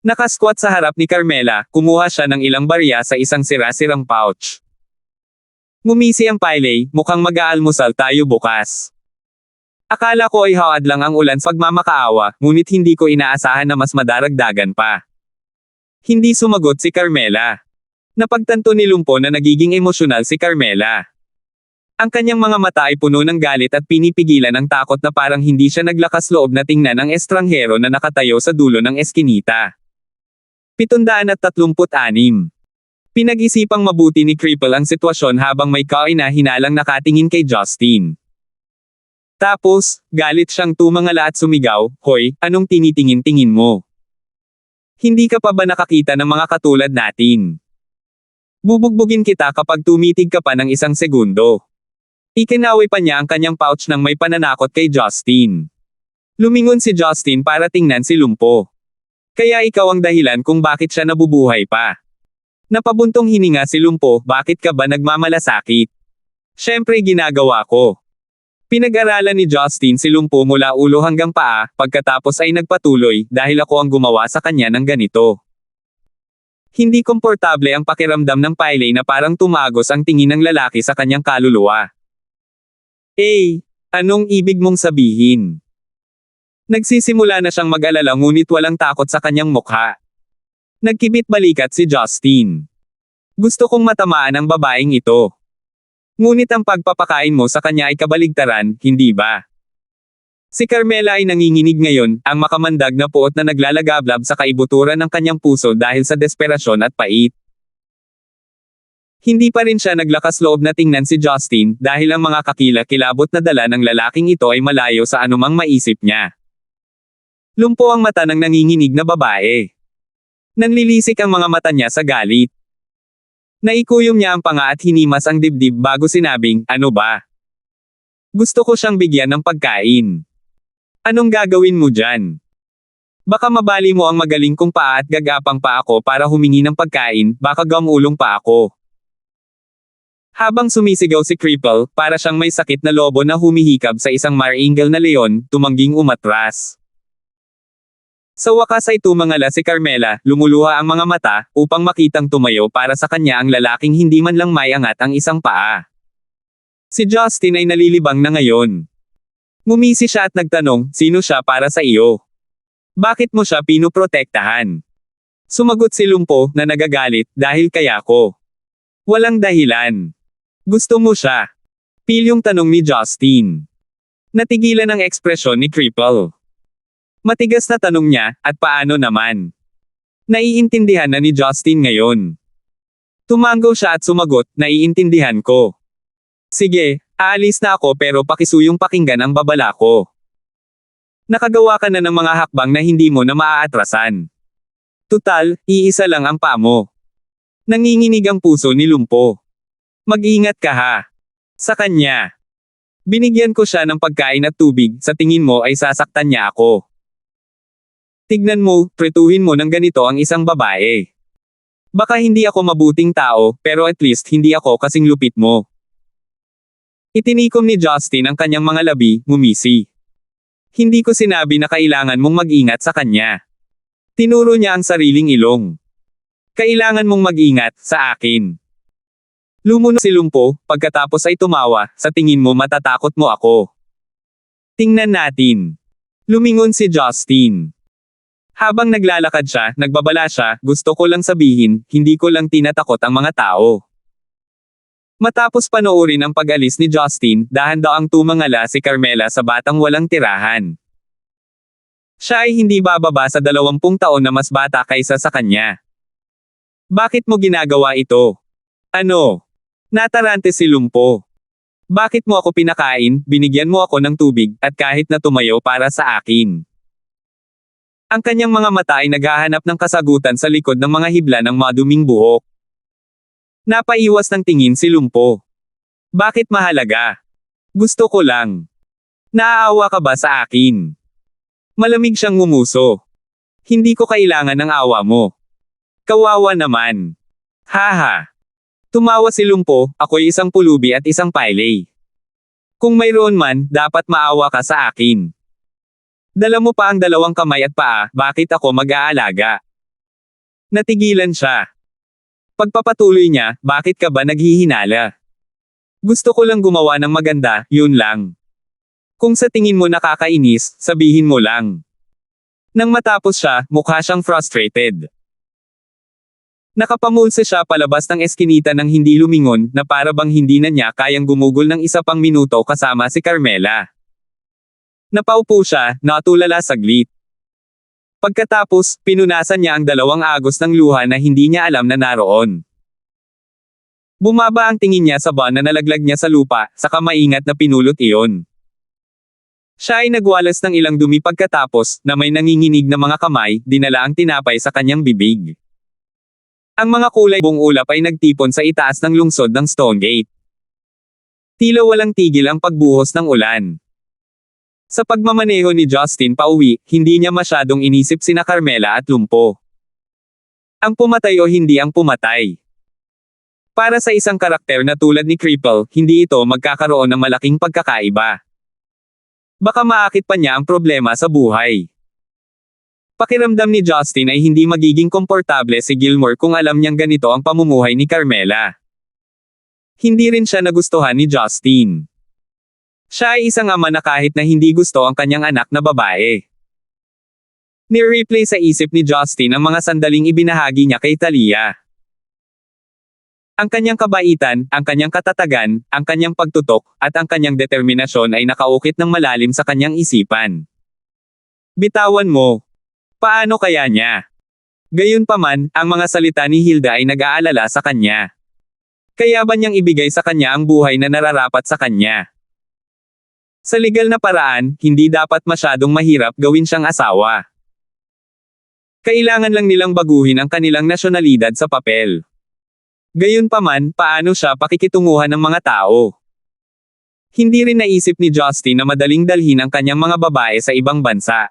Nakasquat sa harap ni Carmela, kumuha siya ng ilang barya sa isang sira-sirang pouch. Ngumisi ang pilay, mukhang mag-aalmusal tayo bukas. Akala ko ay hawad lang ang ulan sa pagmamakaawa, ngunit hindi ko inaasahan na mas madaragdagan pa. Hindi sumagot si Carmela. Napagtanto ni Lumpo na nagiging emosyonal si Carmela. Ang kanyang mga mata ay puno ng galit at pinipigilan ang takot na parang hindi siya naglakas loob na tingnan ang estranghero na nakatayo sa dulo ng eskinita. 736. Pinag-isipang mabuti ni Cripple ang sitwasyon habang may kaina-hinalang nakatingin kay Justin. Tapos, galit siyang tumangala at sumigaw, "Hoy, anong tinitingin-tingin mo? Hindi ka pa ba nakakita ng mga katulad natin? Bubugbugin kita kapag tumitig ka pa ng isang segundo." Ikinawi pa niya ang kanyang pouch nang may pananakot kay Justin. Lumingon si Justin para tingnan si Lumpo. Kaya ikaw ang dahilan kung bakit siya nabubuhay pa. Napabuntong hininga si Lumpo, bakit ka ba nagmamalasakit? Siyempre ginagawa ko. Pinag-aralan ni Justin si Lumpo mula ulo hanggang paa, pagkatapos ay nagpatuloy, dahil ako ang gumawa sa kanya ng ganito. Hindi komportable ang pakiramdam ng pilay na parang tumagos ang tingin ng lalaki sa kanyang kaluluwa. Anong ibig mong sabihin? Nagsisimula na siyang mag-alala ngunit walang takot sa kanyang mukha. Nagkibit balikat si Justin. Gusto kong matamaan ang babaeng ito. Ngunit ang pagpapakain mo sa kanya ay kabaligtaran, hindi ba? Si Carmela ay nanginginig ngayon, ang makamandag na puot na naglalagablab sa kaibuturan ng kanyang puso dahil sa desperasyon at pait. Hindi pa rin siya naglakas loob na tingnan si Justin dahil ang mga kakilakilabot na dala ng lalaking ito ay malayo sa anumang maisip niya. Lumpo ang mata ng nanginginig na babae. Nanlilisik ang mga mata niya sa galit. Naikuyom niya ang panga at hinimas ang dibdib bago sinabing, "Ano ba? Gusto ko siyang bigyan ng pagkain. Anong gagawin mo dyan? Baka mabali mo ang magaling kong paa at gagapang pa ako para humingi ng pagkain, baka gamulong pa ako." Habang sumisigaw si Cripple, para siyang may sakit na lobo na humihikab sa isang maringal na leon, tumangging umatras. Sa wakas ay tumangala si Carmela, lumuluha ang mga mata, upang makitang tumayo para sa kanya ang lalaking hindi man lang may angat ang isang paa. Si Justin ay nalilibang na ngayon. Ngumisi siya at nagtanong, "Sino siya para sa iyo? Bakit mo siya pinoprotektahan?" Sumagot si Lumpo, na nagagalit, "Dahil kaya ko. Walang dahilan. Gusto mo siya?" Pilyong tanong ni Justin. Natigilan ang ekspresyon ni Cripple. Matigas na tanong niya, "At paano naman?" Naiintindihan na ni Justin ngayon. Tumango siya at sumagot, "Naiintindihan ko. Sige, aalis na ako pero pakisuyong pakinggan ang babala ko. Nakagawa ka na ng mga hakbang na hindi mo na maaatrasan. Tutal, iisa lang ang paa mo." Nanginginig ang puso ni Lumpo. "Mag-ingat ka ha. Sa kanya. Binigyan ko siya ng pagkain at tubig, sa tingin mo ay sasaktan niya ako. Tignan mo, pretuhin mo ng ganito ang isang babae. Baka hindi ako mabuting tao, pero at least hindi ako kasing lupit mo. Itinikom ni Justin ang kanyang mga labi, ngumisi. Hindi ko sinabi na kailangan mong mag-ingat sa kanya. Tinuro niya ang sariling ilong. Kailangan mong mag-ingat sa akin. Lumunod si Lumpo, pagkatapos ay tumawa, sa tingin mo matatakot mo ako. Tingnan natin. Lumingon si Justin. Habang naglalakad siya, nagbabala siya, gusto ko lang sabihin, hindi ko lang tinatakot ang mga tao. Matapos panoorin ang pag-alis ni Justin, dahan-daang tumangala si Carmela sa batang walang tirahan. Siya ay hindi bababa sa 20 taon na mas bata kaysa sa kanya. Bakit mo ginagawa ito? Ano? Natarante si Lumpo. Bakit mo ako pinakain, binigyan mo ako ng tubig, at kahit na tumayo para sa akin? Ang kanyang mga mata ay naghahanap ng kasagutan sa likod ng mga hibla ng maduming buhok. Napaiwas ng tingin si Lumpo. Bakit mahalaga? Gusto ko lang. Naaawa ka ba sa akin? Malamig siyang ngumuso. Hindi ko kailangan ng awa mo. Kawawa naman. Haha. Tumawa si Lumpo, ako'y isang pulubi at isang pailay. Kung mayroon man, dapat maawa ka sa akin. Dala mo pa ang 2 kamay at paa, bakit ako mag-aalaga? Natigilan siya. Pagpapatuloy niya, bakit ka ba naghihinala? Gusto ko lang gumawa ng maganda, yun lang. Kung sa tingin mo nakakainis, sabihin mo lang. Nang matapos siya, mukha siyang frustrated. Nakapamulsa siya palabas ng eskinita ng hindi lumingon, na para bang hindi na niya kayang gumugol ng 1 pang minuto kasama si Carmela. Napaupo siya, natulala saglit. Pagkatapos, pinunasan niya ang 2 agos ng luha na hindi niya alam na naroon. Bumaba ang tingin niya sa buwan na nalaglag niya sa lupa, saka maingat na pinulot iyon. Siya ay nagwalas ng ilang dumi pagkatapos, na may nanginginig na mga kamay, dinala ang tinapay sa kanyang bibig. Ang mga kulay buong ulap ay nagtipon sa itaas ng lungsod ng Stonegate. Tila walang tigil ang pagbuhos ng ulan. Sa pagmamaneho ni Justin pauwi, hindi niya masyadong inisip sina Carmela at Lumpo. Ang pumatay o hindi ang pumatay. Para sa isang karakter na tulad ni Cripple, hindi ito magkakaroon ng malaking pagkakaiba. Baka maakit pa niya ang problema sa buhay. Pakiramdam ni Justin ay hindi magiging komportable si Gilmore kung alam niyang ganito ang pamumuhay ni Carmela. Hindi rin siya nagustuhan ni Justin. Siya ay isang ama na kahit na hindi gusto ang kanyang anak na babae. Ni-replay sa isip ni Justin ang mga sandaling ibinahagi niya kay Talia. Ang kanyang kabaitan, ang kanyang katatagan, ang kanyang pagtutok, at ang kanyang determinasyon ay nakaukit ng malalim sa kanyang isipan. Bitawan mo. Paano kaya niya? Gayunpaman, ang mga salita ni Hilda ay nag-aalala sa kanya. Kaya ba niyang ibigay sa kanya ang buhay na nararapat sa kanya? Sa legal na paraan, hindi dapat masyadong mahirap gawin siyang asawa. Kailangan lang nilang baguhin ang kanilang nasyonalidad sa papel. Gayunpaman, paano siya pakikitunguhan ng mga tao? Hindi rin naisip ni Justin na madaling dalhin ang kanyang mga babae sa ibang bansa.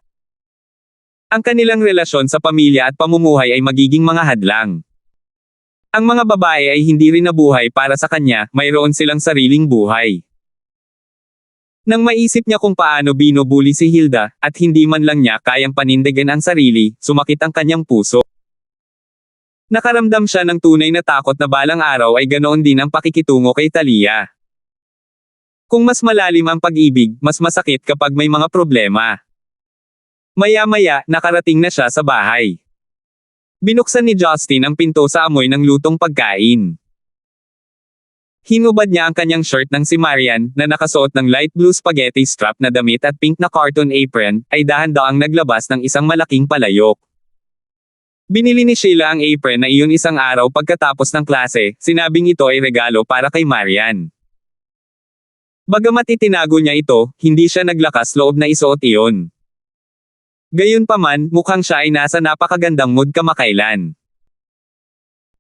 Ang kanilang relasyon sa pamilya at pamumuhay ay magiging mga hadlang. Ang mga babae ay hindi rin nabuhay para sa kanya, mayroon silang sariling buhay. Nang maisip niya kung paano binubuli si Hilda, at hindi man lang niya kayang panindigan ang sarili, sumakit ang kanyang puso. Nakaramdam siya ng tunay na takot na balang araw ay ganoon din ang pakikitungo kay Talia. Kung mas malalim ang pag-ibig, mas masakit kapag may mga problema. Maya-maya, nakarating na siya sa bahay. Binuksan ni Justin ang pinto sa amoy ng lutong pagkain. Hinubad niya ang kanyang shirt ng si Marian, na nakasuot ng light blue spaghetti strap na damit at pink na carton apron, ay dahan-daang naglabas ng isang malaking palayok. Binili ni Sheila ang apron na iyon isang araw pagkatapos ng klase, sinabing ito ay regalo para kay Marian. Bagamat itinago niya ito, hindi siya naglakas loob na isuot iyon. Gayunpaman, mukhang siya ay nasa napakagandang mood kamakailan.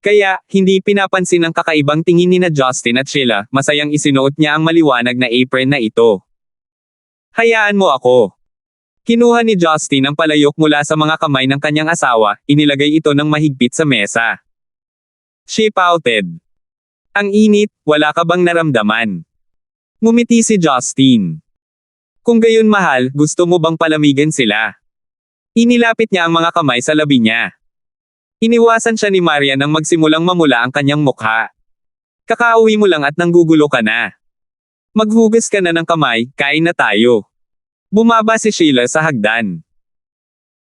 Kaya, hindi pinapansin ang kakaibang tingin ni na Justin at Sheila, masayang isinuot niya ang maliwanag na apron na ito. Hayaan mo ako. Kinuha ni Justin ang palayok mula sa mga kamay ng kanyang asawa, inilagay ito ng mahigpit sa mesa. She pouted. Ang init, wala ka bang naramdaman? Ngumiti si Justin. Kung gayon mahal, gusto mo bang palamigan sila? Inilapit niya ang mga kamay sa labi niya. Iniwasan siya ni Marian nang magsimulang mamula ang kanyang mukha. Kakauwi mo lang at nanggugulo ka na. Maghugas ka na ng kamay, kain na tayo. Bumaba si Sheila sa hagdan.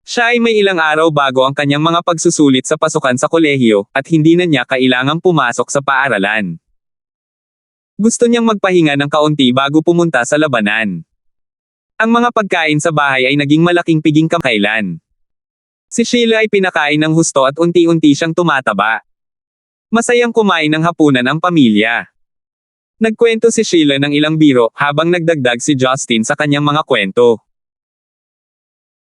Siya ay may ilang araw bago ang kanyang mga pagsusulit sa pasukan sa kolehiyo, at hindi na niya kailangang pumasok sa paaralan. Gusto niyang magpahinga ng kaunti bago pumunta sa labanan. Ang mga pagkain sa bahay ay naging malaking piging kamkailan. Si Sheila ay pinakain ng husto at unti-unti siyang tumataba. Masayang kumain ng hapunan ang pamilya. Nagkwento si Sheila ng ilang biro habang nagdagdag si Justin sa kanyang mga kwento.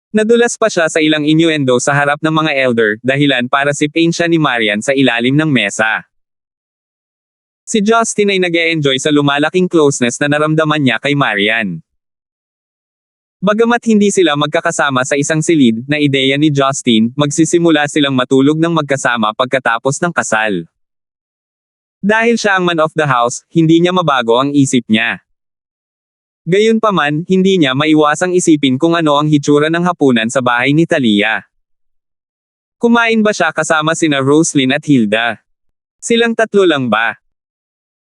Nadulas pa siya sa ilang innuendo sa harap ng mga elder, dahilan para sipin siya ni Marian sa ilalim ng mesa. Si Justin ay nag-e-enjoy sa lumalaking closeness na naramdaman niya kay Marian. Bagamat hindi sila magkakasama sa isang silid na ideya ni Justin, magsisimula silang matulog ng magkasama pagkatapos ng kasal. Dahil siya ang man of the house, hindi niya mabago ang isip niya. Gayunpaman, hindi niya maiwasang isipin kung ano ang hitsura ng hapunan sa bahay ni Talia. Kumain ba siya kasama sina Roslyn at Hilda? Silang tatlo lang ba?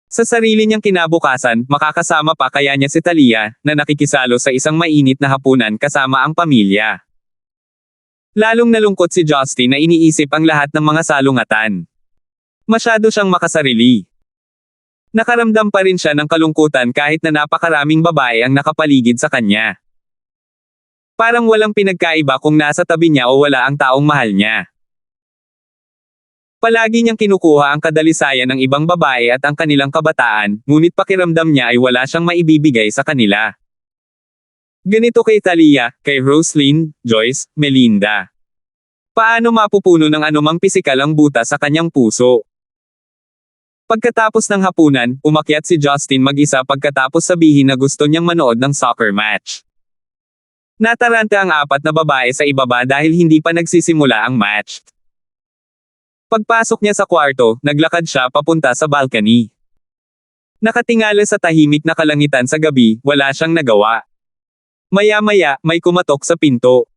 Sa sarili niyang kinabukasan, makakasama pa kaya niya si Talia, na nakikisalo sa isang mainit na hapunan kasama ang pamilya. Lalong nalungkot si Justin na iniisip ang lahat ng mga salungatan. Masyado siyang makasarili. Nakaramdam pa rin siya ng kalungkutan kahit na napakaraming babae ang nakapaligid sa kanya. Parang walang pinagkaiba kung nasa tabi niya o wala ang taong mahal niya. Palagi niyang kinukuha ang kadalisayan ng ibang babae at ang kanilang kabataan, ngunit pakiramdam niya ay wala siyang maibibigay sa kanila. Ganito kay Talia, kay Roslyn, Joyce, Melinda. Paano mapupuno ng anumang pisikal ang buta sa kanyang puso? Pagkatapos ng hapunan, umakyat si Justin mag-isa pagkatapos sabihin na gusto niyang manood ng soccer match. Nataranta ang apat na babae sa ibaba dahil hindi pa nagsisimula ang match. Pagpasok niya sa kwarto, naglakad siya papunta sa balcony. Nakatingala sa tahimik na kalangitan sa gabi, wala siyang nagawa. Maya-maya, may kumatok sa pinto.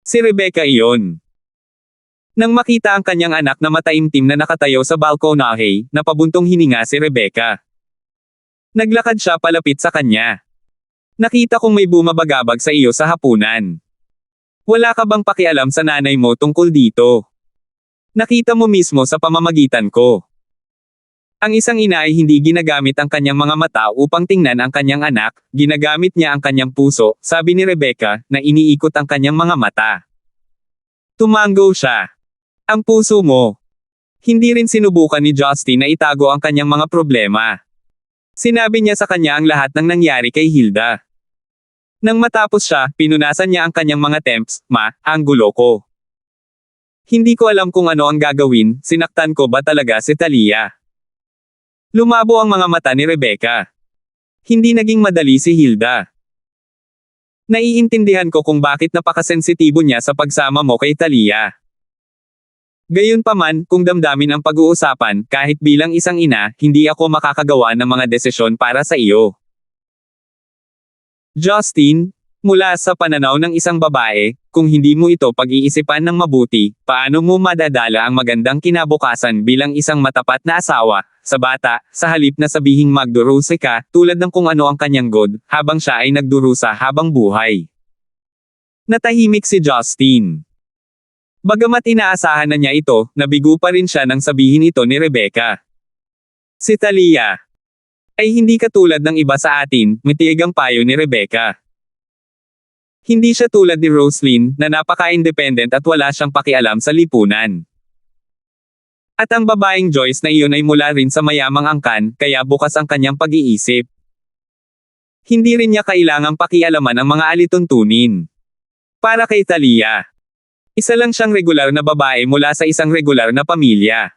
Si Rebecca iyon. Nang makita ang kanyang anak na mataimtim na nakatayo sa balkonahe, napabuntong hininga si Rebecca. Naglakad siya palapit sa kanya. Nakita kong may bumabagabag sa iyo sa hapunan. Wala ka bang pakialam sa nanay mo tungkol dito? Nakita mo mismo sa pamamagitan ko. Ang isang ina ay hindi ginagamit ang kanyang mga mata upang tingnan ang kanyang anak, ginagamit niya ang kanyang puso, sabi ni Rebecca, na iniikot ang kanyang mga mata. Tumango siya. Ang puso mo. Hindi rin sinubukan ni Justin na itago ang kanyang mga problema. Sinabi niya sa kanya ang lahat ng nangyari kay Hilda. Nang matapos siya, pinunasan niya ang kanyang mga temps, ang gulo ko. Hindi ko alam kung ano ang gagawin, sinaktan ko ba talaga si Talia? Lumabo ang mga mata ni Rebecca. Hindi naging madali si Hilda. Naiintindihan ko kung bakit napakasensitibo niya sa pagsama mo kay Talia. Gayunpaman, kung damdamin ang pag-uusapan, kahit bilang isang ina, hindi ako makakagawa ng mga desisyon para sa iyo. Justin, mula sa pananaw ng isang babae, kung hindi mo ito pag-iisipan ng mabuti, paano mo madadala ang magandang kinabukasan bilang isang matapat na asawa, sa bata, sa halip na sabihing magdurusa ka, tulad ng kung ano ang kanyang god, habang siya ay nagdurusa habang buhay. Natahimik si Justin. Bagamat inaasahan na niya ito, nabigo pa rin siya nang sabihin ito ni Rebecca. Si Talia ay hindi katulad ng iba sa atin, mitiig ang payo ni Rebecca. Hindi siya tulad ni Roslyn, na napaka-independent at wala siyang pakialam sa lipunan. At ang babaeng Joyce na iyon ay mula rin sa mayamang angkan, kaya bukas ang kanyang pag-iisip. Hindi rin niya kailangang pakialaman ang mga alituntunin. Para kay Talia, isa lang siyang regular na babae mula sa isang regular na pamilya.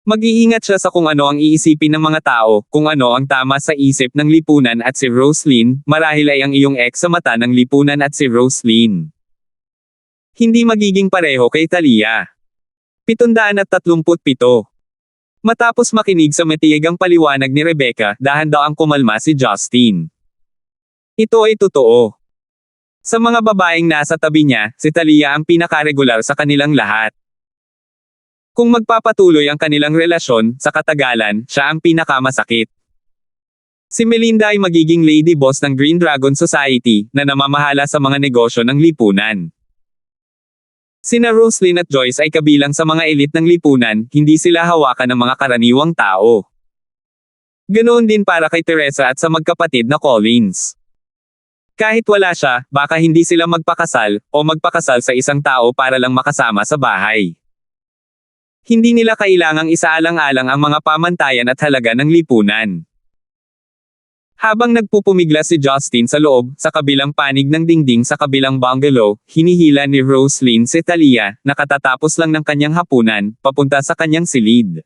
Mag-iingat siya sa kung ano ang iisipin ng mga tao, kung ano ang tama sa isip ng lipunan at si Roslyn, marahil ay ang iyong ex sa mata ng lipunan at si Roslyn. Hindi magiging pareho kay Talia. 737. Matapos makinig sa matiyagang paliwanag ni Rebecca, dahan-daang kumalma si Justin. Ito ay totoo. Sa mga babaeng nasa tabi niya, si Talia ang pinakaregular sa kanilang lahat. Kung magpapatuloy ang kanilang relasyon, sa katagalan, siya ang pinakamasakit. Si Melinda ay magiging lady boss ng Green Dragon Society, na namamahala sa mga negosyo ng lipunan. Sina Roslyn at Joyce ay kabilang sa mga elite ng lipunan, hindi sila hawakan ng mga karaniwang tao. Ganoon din para kay Teresa at sa magkapatid na Collins. Kahit wala siya, baka hindi sila magpakasal, o magpakasal sa isang tao para lang makasama sa bahay. Hindi nila kailangang isaalang-alang ang mga pamantayan at halaga ng lipunan. Habang nagpupumigla si Justin sa loob, sa kabilang panig ng dingding sa kabilang bungalow, hinihila ni Roslyn si Talia, na katatapos lang ng kanyang hapunan, papunta sa kanyang silid.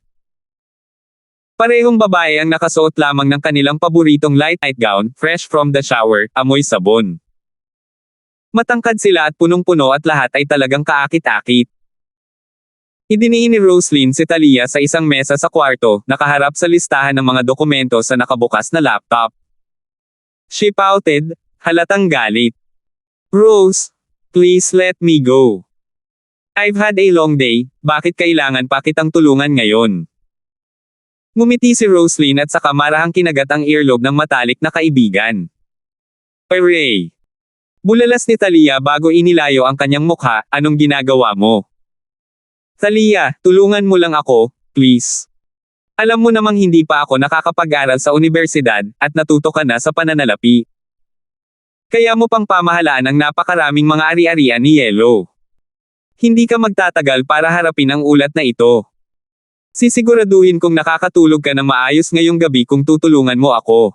Parehong babae ang nakasuot lamang ng kanilang paboritong light nightgown, fresh from the shower, amoy sabon. Matangkad sila at punong-puno at lahat ay talagang kaakit-akit. Idiniin ni Roslyn si Talia sa isang mesa sa kwarto, nakaharap sa listahan ng mga dokumento sa nakabukas na laptop. She pouted, halatang galit. Rose, please let me go. I've had a long day, bakit kailangan pa kitang tulungan ngayon? Ngumiti si Roslyn at saka marahang kinagat ang earlobe ng matalik na kaibigan. Hooray! Bulalas ni Talia bago inilayo ang kanyang mukha, anong ginagawa mo? Talia, tulungan mo lang ako, please. Alam mo namang hindi pa ako nakakapag-aral sa unibersidad, at natuto ka na sa pananalapi. Kaya mo pang pamahalaan ang napakaraming mga ari-arian ni Yellow. Hindi ka magtatagal para harapin ang ulat na ito. Sisiguraduhin kong nakakatulog ka ng maayos ngayong gabi kung tutulungan mo ako.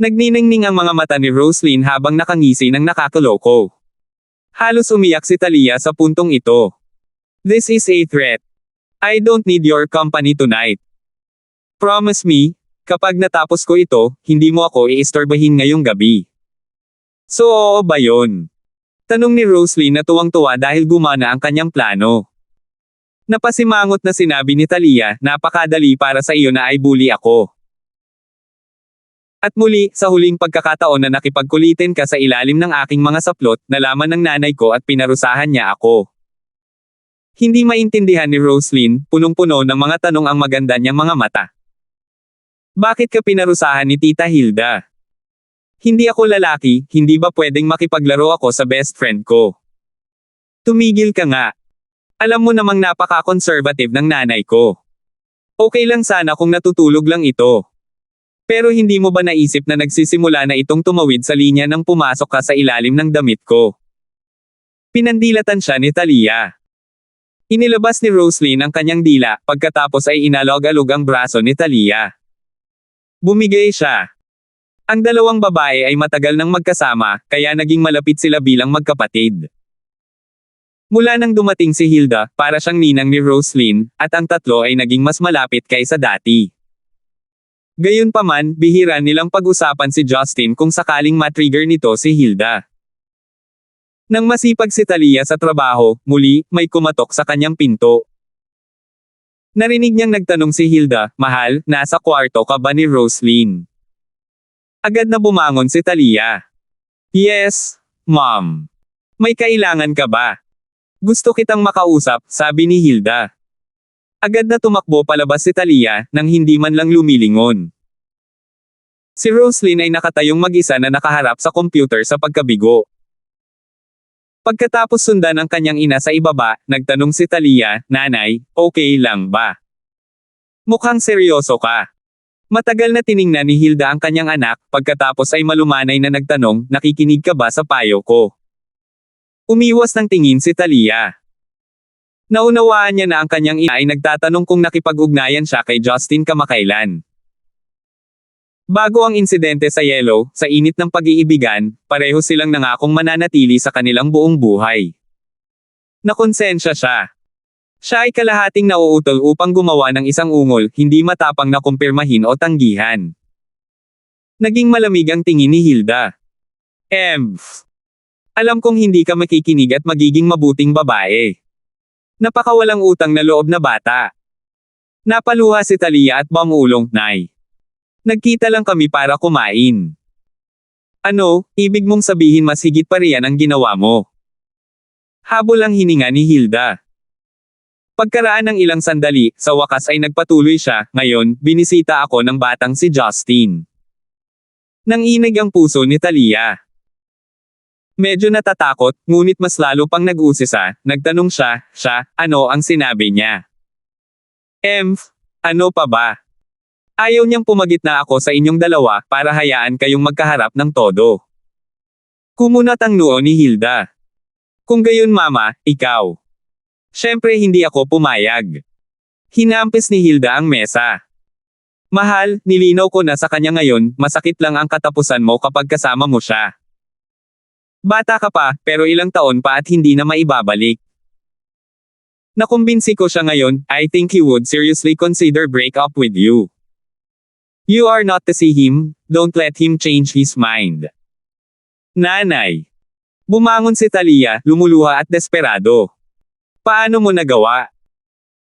Nagniningning ang mga mata ni Roslyn habang nakangisi ng nakakaloko. Halos umiyak si Talia sa puntong ito. This is a threat. I don't need your company tonight. Promise me, kapag natapos ko ito, hindi mo ako iistorbahin ngayong gabi. So oo ba yon? Tanong ni Roslyn na tuwang-tuwa dahil gumana ang kanyang plano. Napasimangot na sinabi ni Talia, napakadali para sa iyo na ay bully ako. At muli, sa huling pagkakataon na nakipagkulitin ka sa ilalim ng aking mga saplot, nalaman ng nanay ko at pinarusahan niya ako. Hindi maintindihan ni Roslyn, punong-puno ng mga tanong ang maganda niyang mga mata. Bakit ka pinarusahan ni Tita Hilda? Hindi ako lalaki, hindi ba pwedeng makipaglaro ako sa best friend ko? Tumigil ka nga. Alam mo namang napaka-conservative ng nanay ko. Okay lang sana kung natutulog lang ito. Pero hindi mo ba naisip na nagsisimula na itong tumawid sa linya nang pumasok ka sa ilalim ng damit ko? Pinandilatan siya ni Talia. Inilabas ni Roslyn ang kanyang dila, pagkatapos ay inalog-alog ang braso ni Talia. Bumigay siya. Ang dalawang babae ay matagal nang magkasama, kaya naging malapit sila bilang magkapatid. Mula nang dumating si Hilda, para siyang ninang ni Roslyn, at ang tatlo ay naging mas malapit kaysa dati. Gayunpaman, bihira nilang pag-usapan si Justin kung sakaling matrigger nito si Hilda. Nang masipag si Talia sa trabaho, muli, may kumatok sa kanyang pinto. Narinig niyang nagtanong si Hilda, mahal, nasa kwarto ka ba ni Roslyn? Agad na bumangon si Talia. Yes, ma'am. May kailangan ka ba? Gusto kitang makausap, sabi ni Hilda. Agad na tumakbo palabas si Talia, nang hindi man lang lumilingon. Si Roslyn ay nakatayong mag-isa na nakaharap sa computer sa pagkabigo. Pagkatapos sundan ang kanyang ina sa ibaba, nagtanong si Talia, Nanay, okay lang ba? Mukhang seryoso ka. Matagal na tiningnan ni Hilda ang kanyang anak, pagkatapos ay malumanay na nagtanong, nakikinig ka ba sa payo ko? Umiwas ng tingin si Talia. Naunawaan niya na ang kanyang ina ay nagtatanong kung nakipag-ugnayan siya kay Justin kamakailan. Bago ang insidente sa Yellow, sa init ng pag-iibigan, pareho silang nangakong mananatili sa kanilang buong buhay. Nakonsensya siya. Siya ay kalahating nauutol upang gumawa ng isang ungol, hindi matapang na kumpirmahin o tanggihan. Naging malamig ang tingin ni Hilda. Alam kong hindi ka makikinig at magiging mabuting babae. Napakawalang utang na loob na bata. Napaluha si Talia at bumulong, Nay. Nagkita lang kami para kumain. Ano, ibig mong sabihin mas higit pa riyan ang ginawa mo? Habol ang hininga ni Hilda. Pagkaraan ng ilang sandali, sa wakas ay nagpatuloy siya, ngayon, binisita ako ng batang si Justin. Nanginig ang puso ni Talia. Medyo natatakot, ngunit mas lalo pang nag-usisa, nagtanong siya, ano ang sinabi niya? Ano pa ba? Ayaw niyang pumagitna ako sa inyong dalawa, para hayaan kayong magkaharap ng todo. Kumunat ang noo ni Hilda. Kung gayon mama, ikaw. Siyempre hindi ako pumayag. Hinampis ni Hilda ang mesa. Mahal, nilinaw ko na sa kanya ngayon, masakit lang ang katapusan mo kapag kasama mo siya. Bata ka pa, pero ilang taon pa at hindi na maibabalik. Nakumbinsi ko siya ngayon, I think he would seriously consider break up with you. You are not to see him, don't let him change his mind. Nanay. Bumangon si Talia, lumuluha at desperado. Paano mo nagawa?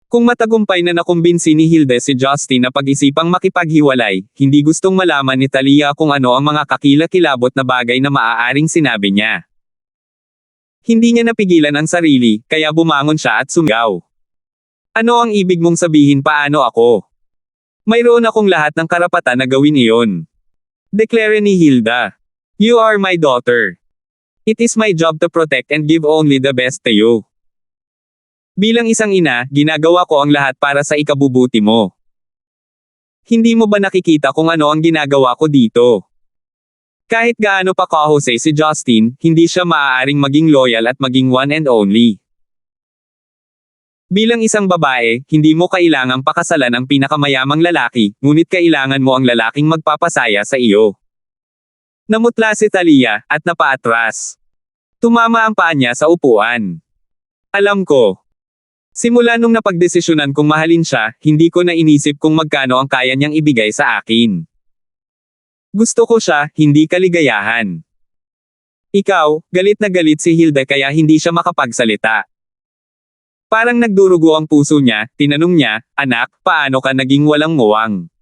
Kung matagumpay na nakumbinsi ni Hilda si Justin na pag-isipang makipaghiwalay, hindi gustong malaman ni Talia kung ano ang mga kakilakilabot na bagay na maaaring sinabi niya. Hindi niya napigilan ang sarili, kaya bumangon siya at sumigaw. Ano ang ibig mong sabihin paano ako? Mayroon akong lahat ng karapatan na gawin iyon. Deklara ni Hilda. You are my daughter. It is my job to protect and give only the best to you. Bilang isang ina, ginagawa ko ang lahat para sa ikabubuti mo. Hindi mo ba nakikita kung ano ang ginagawa ko dito? Kahit gaano pa kahusay si Justin, hindi siya maaaring maging loyal at maging one and only. Bilang isang babae, hindi mo kailangang pakasalan ang pinakamayamang lalaki, ngunit kailangan mo ang lalaking magpapasaya sa iyo. Namutla si Talia, at napaatras. Tumama ang paa niya sa upuan. Alam ko. Simula nung napagdesisyonan kong mahalin siya, hindi ko na inisip kung magkano ang kaya niyang ibigay sa akin. Gusto ko siya, hindi kaligayahan. Ikaw, galit na galit si Hilda kaya hindi siya makapagsalita. Parang nagdurugo ang puso niya, tinanong niya, anak, paano ka naging walang muwang?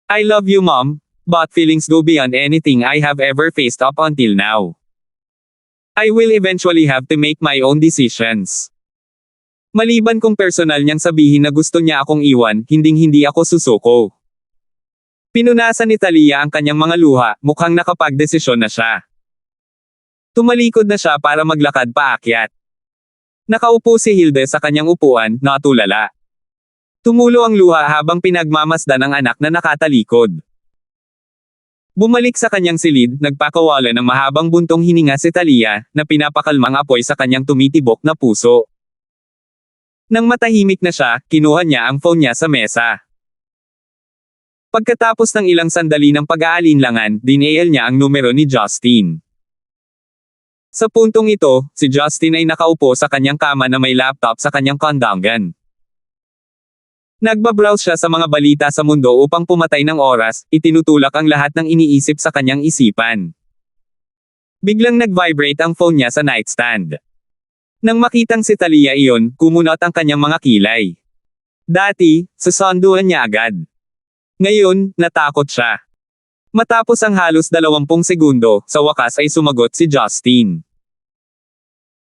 I love you mom, but feelings go beyond anything I have ever faced up until now. I will eventually have to make my own decisions. Maliban kung personal niyang sabihin na gusto niya akong iwan, hinding-hindi ako susuko. Pinunasan ni Talia ang kanyang mga luha, mukhang nakapagdesisyon na siya. Tumalikod na siya para maglakad paakyat. Nakaupo si Hilda sa kanyang upuan, natulala. Tumulo ang luha habang pinagmamasdan ang anak na nakatalikod. Bumalik sa kanyang silid, nagpakawala ng mahabang buntong hininga si Talia, na pinapakalmang apoy sa kanyang tumitibok na puso. Nang matahimik na siya, kinuha niya ang phone niya sa mesa. Pagkatapos ng ilang sandali ng pag-aalinlangan, dinial niya ang numero ni Justin. Sa puntong ito, si Justin ay nakaupo sa kanyang kama na may laptop sa kanyang kondangan. Nagbabrowse siya sa mga balita sa mundo upang pumatay ng oras, itinutulak ang lahat ng iniisip sa kanyang isipan. Biglang nag-vibrate ang phone niya sa nightstand. Nang makitang si Talia iyon, kumunot ang kanyang mga kilay. Dati, sasanduan niya agad. Ngayon, natakot siya. Matapos ang halos 20 segundo, sa wakas ay sumagot si Justin.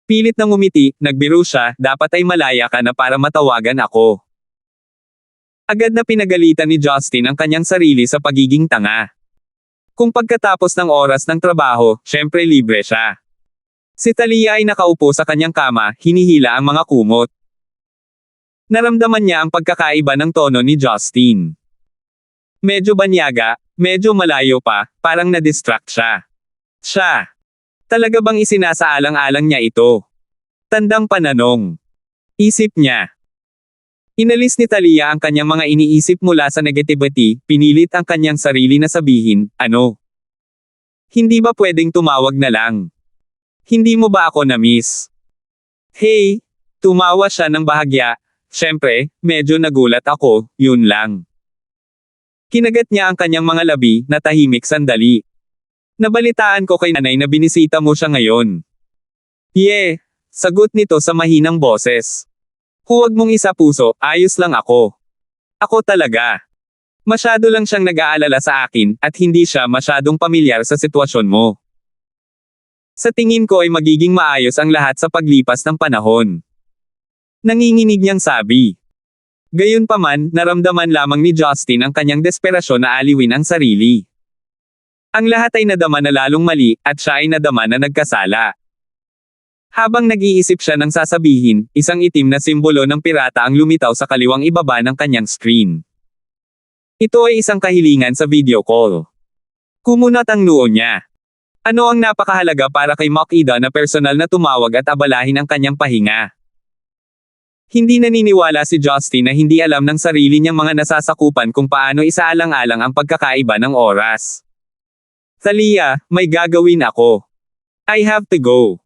Pilit na ngumiti, nagbiro siya, dapat ay malaya ka na para matawagan ako. Agad na pinagalitan ni Justin ang kanyang sarili sa pagiging tanga. Kung pagkatapos ng oras ng trabaho, syempre libre siya. Si Talia ay nakaupo sa kanyang kama, hinihila ang mga kumot. Naramdaman niya ang pagkakaiba ng tono ni Justin. Medyo banyaga, medyo malayo pa, parang na-distract siya. Talaga bang isinasaalang-alang niya ito? Tandang pananong. Isip niya. Inalis ni Talia ang kanyang mga iniisip mula sa negativity, pinilit ang kanyang sarili na sabihin, ano? Hindi ba pwedeng tumawag na lang? Hindi mo ba ako na-miss? Hey! Tumawa siya ng bahagya. Siyempre, medyo nagulat ako, yun lang. Kinagat niya ang kanyang mga labi, na tahimik sandali. Nabalitaan ko kay nanay na binisita mo siya ngayon. sagot nito sa mahinang boses. Huwag mong isa puso, ayos lang ako. Ako talaga. Masyado lang siyang nag-aalala sa akin, at hindi siya masyadong pamilyar sa sitwasyon mo. Sa tingin ko ay magiging maayos ang lahat sa paglipas ng panahon. Nanginginig niyang sabi. Gayunpaman, naramdaman lamang ni Justin ang kanyang desperasyon na aliwin ang sarili. Ang lahat ay nadama na lalong mali, at siya ay nadama na nagkasala. Habang nag-iisip siya ng sasabihin, isang itim na simbolo ng pirata ang lumitaw sa kaliwang ibaba ng kanyang screen. Ito ay isang kahilingan sa video call. Kumunat ang noo niya. Ano ang napakahalaga para kay Makida na personal na tumawag at abalahin ang kanyang pahinga? Hindi naniniwala si Justin na hindi alam ng sarili niyang mga nasasakupan kung paano isaalang-alang ang pagkakaiba ng oras. Thalia, may gagawin ako. I have to go.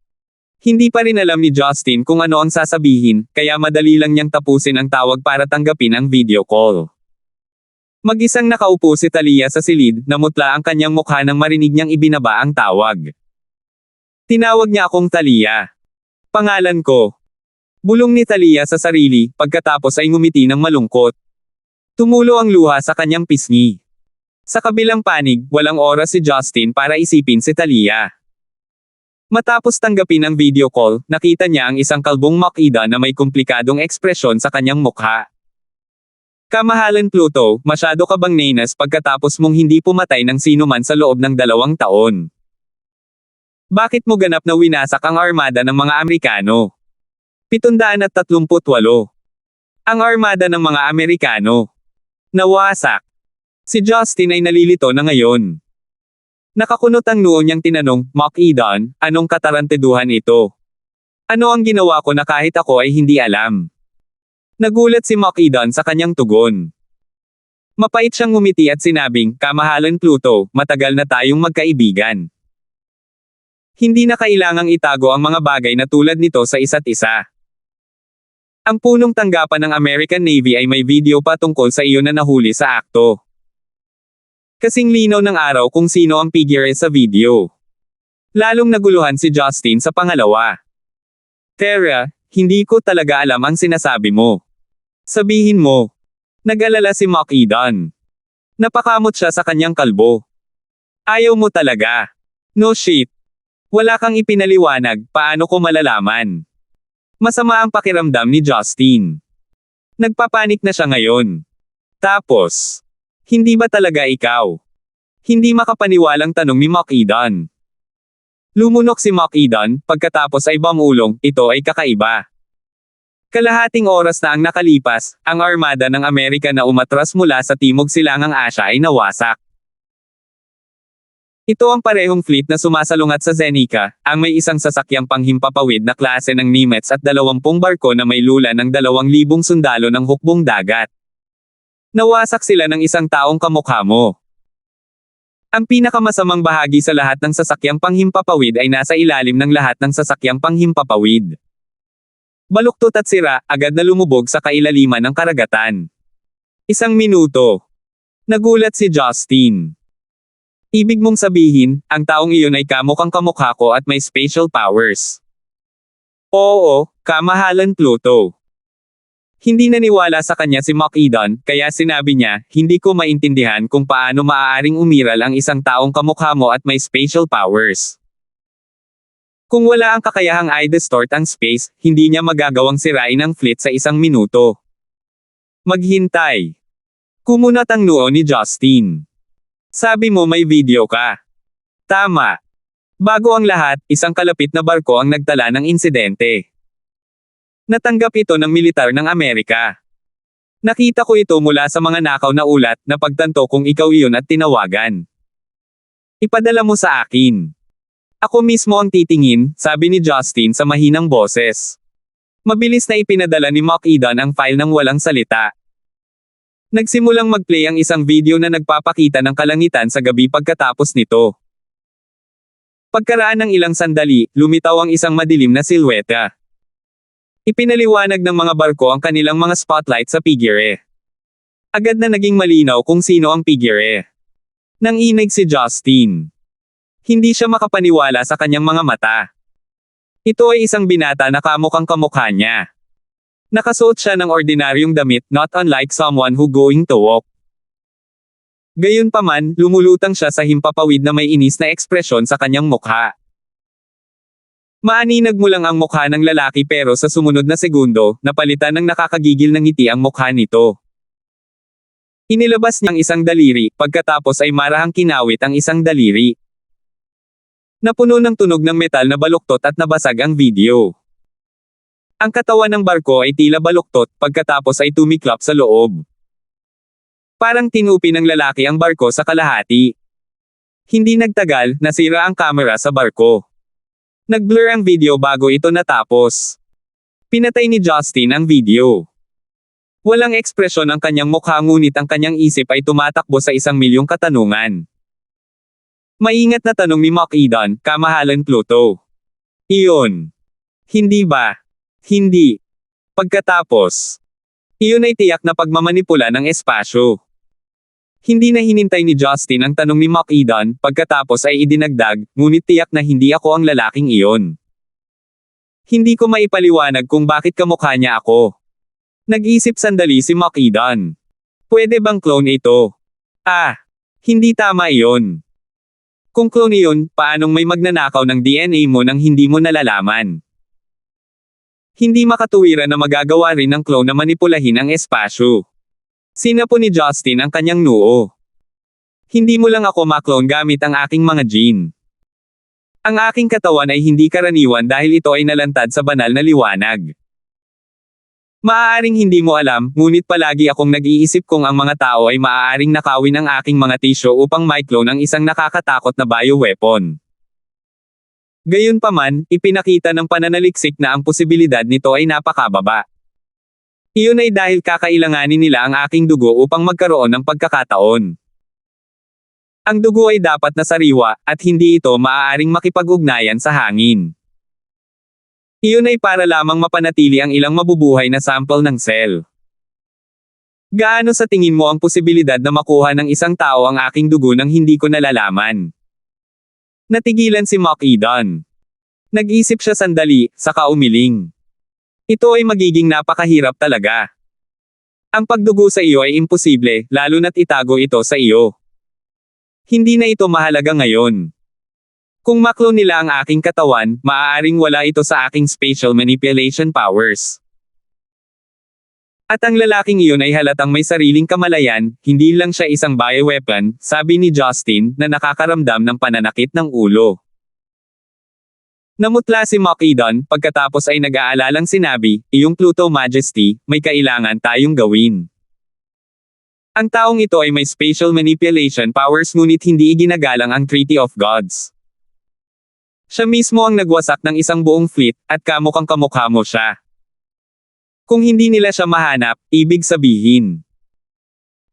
Hindi pa rin alam ni Justin kung ano ang sasabihin, kaya madali lang niyang tapusin ang tawag para tanggapin ang video call. Mag-isang nakaupo si Thalia sa silid, namutla ang kanyang mukha nang marinig niyang ibinaba ang tawag. Tinawag niya akong Thalia. Pangalan ko. Bulong ni Thalia sa sarili, pagkatapos ay ngumiti ng malungkot. Tumulo ang luha sa kanyang pisngi. Sa kabilang panig, walang oras si Justin para isipin si Thalia. Matapos tanggapin ang video call, nakita niya ang isang kalbong Makida na may komplikadong ekspresyon sa kanyang mukha. Kamahalan Pluto, masyado ka bang nenas pagkatapos mong hindi pumatay ng sino man sa loob ng 2 taon? Bakit mo ganap na winasak ang armada ng mga Amerikano? 738. Ang armada ng mga Amerikano. Nawasak. Si Justin ay nalilito na ngayon. Nakakunot ang noo niyang tinanong, Makida, anong katarantaduhan ito? Ano ang ginawa ko na kahit ako ay hindi alam? Nagulat si Makida sa kanyang tugon. Mapait siyang ngumiti at sinabing, kamahalan Pluto, matagal na tayong magkaibigan. Hindi na kailangang itago ang mga bagay na tulad nito sa isa't isa. Ang punong tanggapan ng American Navy ay may video pa tungkol sa iyo na nahuli sa akto. Kasing linaw ng araw kung sino ang figure sa video. Lalong naguluhan si Justin sa pangalawa. Tara, hindi ko talaga alam ang sinasabi mo. Sabihin mo. Nag-alala si Makida. Napakamot siya sa kanyang kalbo. Ayaw mo talaga. No shit. Wala kang ipinaliwanag, paano ko malalaman? Masama ang pakiramdam ni Justin. Nagpapanik na siya ngayon. Tapos, hindi ba talaga ikaw? Hindi makapaniwalang tanong ni Makida. Lumunok si Makida, pagkatapos ay bumulong, ito ay kakaiba. Kalahating oras na ang nakalipas, ang armada ng Amerika na umatras mula sa Timog Silangang Asya ay nawasak. Ito ang parehong fleet na sumasalungat sa Zenica, ang may isang sasakyang panghimpapawid na klase ng Nimitz at 20 barko na may lula ng 2,000 sundalo ng hukbong dagat. Nawasak sila ng isang taong kamukha mo. Ang pinakamasamang bahagi sa lahat ng sasakyang panghimpapawid ay nasa ilalim ng lahat ng sasakyang panghimpapawid. Baluktot at sira, agad na lumubog sa kailaliman ng karagatan. 1 minuto. Nagulat si Justin. Ibig mong sabihin, ang taong iyon ay kamukhang kamukha ko at may special powers. Oo, kamahalan Pluto. Hindi naniwala sa kanya si Makida, kaya sinabi niya, hindi ko maintindihan kung paano maaaring umiral ang isang taong kamukha mo at may special powers. Kung wala ang kakayahang i-distort ang space, hindi niya magagawang sirain ang fleet sa 1 minuto. Maghintay. Kumunat ang noo ni Justin. Sabi mo may video ka. Tama. Bago ang lahat, isang kalapit na barko ang nagtala ng insidente. Natanggap ito ng militar ng Amerika. Nakita ko ito mula sa mga nakaw na ulat na pagtanto kung ikaw iyon at tinawagan. Ipadala mo sa akin. Ako mismo ang titingin, sabi ni Justin sa mahinang boses. Mabilis na ipinadala ni Makida ang file ng walang salita. Nagsimulang mag-play ang isang video na nagpapakita ng kalangitan sa gabi pagkatapos nito. Pagkaraan ng ilang sandali, lumitaw ang isang madilim na silweta. Ipinaliwanag ng mga barko ang kanilang mga spotlight sa figure. Agad na naging malinaw kung sino ang figure. Nanginig si Justin. Hindi siya makapaniwala sa kanyang mga mata. Ito ay isang binata na kamukhang kamukha niya. Nakasuot siya ng ordinaryong damit, not unlike someone who going to walk. Gayunpaman, lumulutang siya sa himpapawid na may inis na ekspresyon sa kanyang mukha. Maaninag mo lang ang mukha ng lalaki pero sa sumunod na segundo, napalitan ng nakakagigil ng ngiti ang mukha nito. Inilabas niyang isang daliri, pagkatapos ay marahang kinawit ang isang daliri. Napuno ng tunog ng metal na baluktot at nabasag ang video. Ang katawan ng barko ay tila baluktot, pagkatapos ay tumiklap sa loob. Parang tinupi ng lalaki ang barko sa kalahati. Hindi nagtagal, nasira ang kamera sa barko. Nag-blur ang video bago ito natapos. Pinatay ni Justin ang video. Walang ekspresyon ang kanyang mukha ngunit ang kanyang isip ay tumatakbo sa 1,000,000 katanungan. Maingat na tanong ni Macedon, kamahalan Pluto. Iyon. Hindi ba? Hindi. Pagkatapos. Iyon ay tiyak na pagmamanipula ng espasyo. Hindi na hinintay ni Justin ang tanong ni Macedon, pagkatapos ay idinagdag, ngunit tiyak na hindi ako ang lalaking iyon. Hindi ko maipaliwanag kung bakit kamukha niya ako. Nag-isip sandali si Macedon. Pwede bang clone ito? Hindi tama iyon. Kung clone iyon, paanong may magnanakaw ng DNA mo nang hindi mo nalalaman? Hindi makatuwiran na magagawa rin ng clone na manipulahin ang espasyo. Sinapo ni Justin ang kanyang noo. Hindi mo lang ako maklone gamit ang aking mga gene. Ang aking katawan ay hindi karaniwan dahil ito ay nalantad sa banal na liwanag. Maaaring hindi mo alam, ngunit palagi akong nag-iisip kung ang mga tao ay maaaring nakawin ang aking mga tissue upang ma-clone ang isang nakakatakot na bioweapon. Gayunpaman, ipinakita ng pananaliksik na ang posibilidad nito ay napakababa. Iyon ay dahil kakailanganin nila ang aking dugo upang magkaroon ng pagkakataon. Ang dugo ay dapat na sariwa, at hindi ito maaaring makipag-ugnayan sa hangin. Iyon ay para lamang mapanatili ang ilang mabubuhay na sample ng cell. Gaano sa tingin mo ang posibilidad na makuha ng isang tao ang aking dugo nang hindi ko nalalaman? Natigilan si Macedon. Nag-isip siya sandali, saka umiling. Ito ay magiging napakahirap talaga. Ang pagdugo sa iyo ay imposible, lalo na't itago ito sa iyo. Hindi na ito mahalaga ngayon. Kung maklone nila ang aking katawan, maaaring wala ito sa aking spatial manipulation powers. At ang lalaking iyon ay halatang may sariling kamalayan, hindi lang siya isang bioweapon, sabi ni Justin, na nakakaramdam ng pananakit ng ulo. Namutla si Macedon, pagkatapos ay nag-aalalang sinabi, iyong Pluto Majesty, may kailangan tayong gawin. Ang taong ito ay may spatial manipulation powers ngunit hindi iginagalang ang Treaty of Gods. Siya mismo ang nagwasak ng isang buong fleet, at kamukhang kamukha mo siya. Kung hindi nila siya mahanap, ibig sabihin.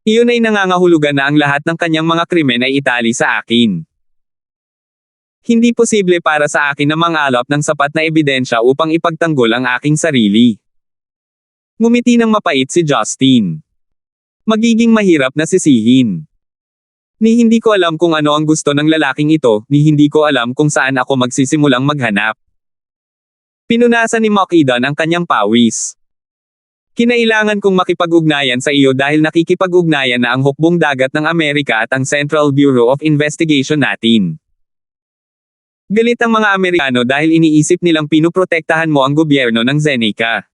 Iyon ay nangangahulugan na ang lahat ng kanyang mga krimen ay itali sa akin. Hindi posible para sa akin na mangalap ng sapat na ebidensya upang ipagtanggol ang aking sarili. Ngumiti ng mapait si Justin. Magiging mahirap na sisihin. Ni hindi ko alam kung ano ang gusto ng lalaking ito, ni hindi ko alam kung saan ako magsisimulang maghanap. Pinunasan ni Macedon ang kanyang pawis. Kinailangan kong makipag-ugnayan sa iyo dahil nakikipag-ugnayan na ang hukbong dagat ng Amerika at ang Central Bureau of Investigation natin. Galit ang mga Amerikano dahil iniisip nilang pinuprotektahan mo ang gobyerno ng Zeneca.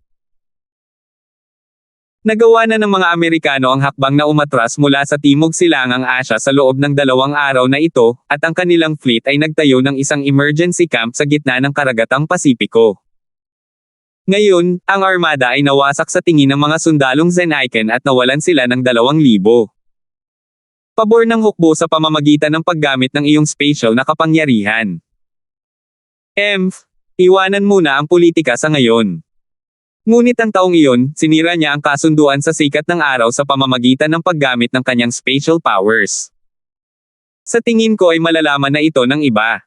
Nagawa na ng mga Amerikano ang hakbang na umatras mula sa Timog Silangang Asya sa loob ng 2 araw na ito, at ang kanilang fleet ay nagtayo ng isang emergency camp sa gitna ng karagatang Pasipiko. Ngayon, ang armada ay nawasak sa tingin ng mga sundalong Zenecan at nawalan sila ng 2,000. Pabor ng hukbo sa pamamagitan ng paggamit ng iyong spatial na kapangyarihan. Iwanan muna ang politika sa ngayon. Ngunit ang taong iyon, sinira niya ang kasunduan sa sikat ng araw sa pamamagitan ng paggamit ng kanyang spatial powers. Sa tingin ko ay malalaman na ito ng iba.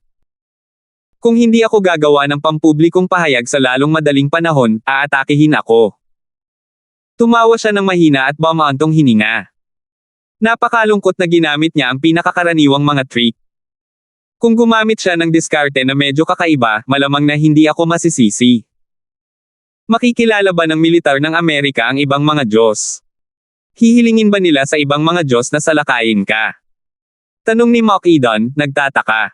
Kung hindi ako gagawa ng pampublikong pahayag sa lalong madaling panahon, aatakihin ako. Tumawa siya ng mahina at bumaantong hininga. Napakalungkot na ginamit niya ang pinakakaraniwang mga trick. Kung gumamit siya ng diskarte na medyo kakaiba, malamang na hindi ako masisisi. Makikilala ba ng militar ng Amerika ang ibang mga Diyos? Hihilingin ba nila sa ibang mga Diyos na salakayin ka? Tanong ni Macedon, nagtataka.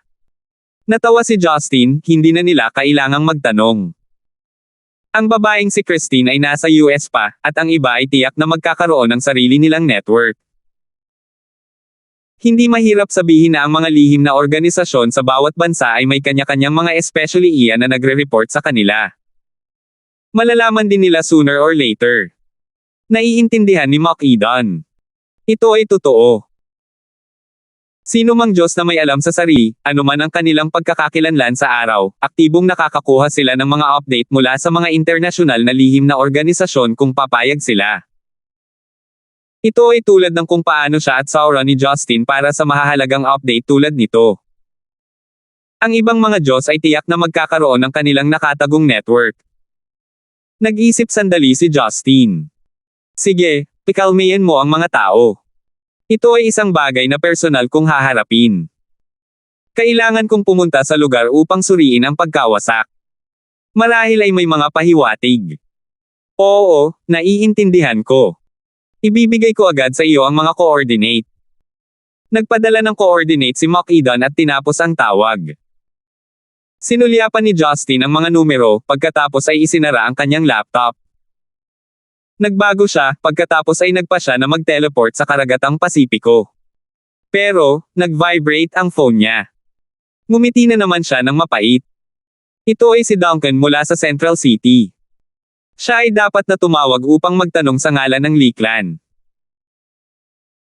Natawa si Justin, hindi na nila kailangang magtanong. Ang babaeng si Christine ay nasa US pa, at ang iba ay tiyak na magkakaroon ng sarili nilang network. Hindi mahirap sabihin na ang mga lihim na organisasyon sa bawat bansa ay may kanya-kanyang mga especially iyan na nagre-report sa kanila. Malalaman din nila sooner or later. Naiintindihan ni Macedon. Ito ay totoo. Sino mang Diyos na may alam sa sarili, anuman ang kanilang pagkakakilanlan sa araw, aktibong nakakakuha sila ng mga update mula sa mga internasyonal na lihim na organisasyon kung papayag sila. Ito ay tulad ng kung paano siya at Sauron ni Justin para sa mahahalagang update tulad nito. Ang ibang mga Diyos ay tiyak na magkakaroon ng kanilang nakatagong network. Nag-isip sandali si Justin. Sige, pikalmayin mo ang mga tao. Ito ay isang bagay na personal kong haharapin. Kailangan kong pumunta sa lugar upang suriin ang pagkawasak. Marahil ay may mga pahiwatig. Oo, naiintindihan ko. Ibibigay ko agad sa iyo ang mga coordinate. Nagpadala ng coordinate si Macedon at tinapos ang tawag. Sinulyapan ni Justin ang mga numero, pagkatapos ay isinara ang kanyang laptop. Nagbago siya, pagkatapos ay nagpa siya na mag-teleport sa karagatang Pasipiko. Pero, nag-vibrate ang phone niya. Ngumiti na naman siya ng mapait. Ito ay si Duncan mula sa Central City. Siya ay dapat na tumawag upang magtanong sa ngalan ng Liklan.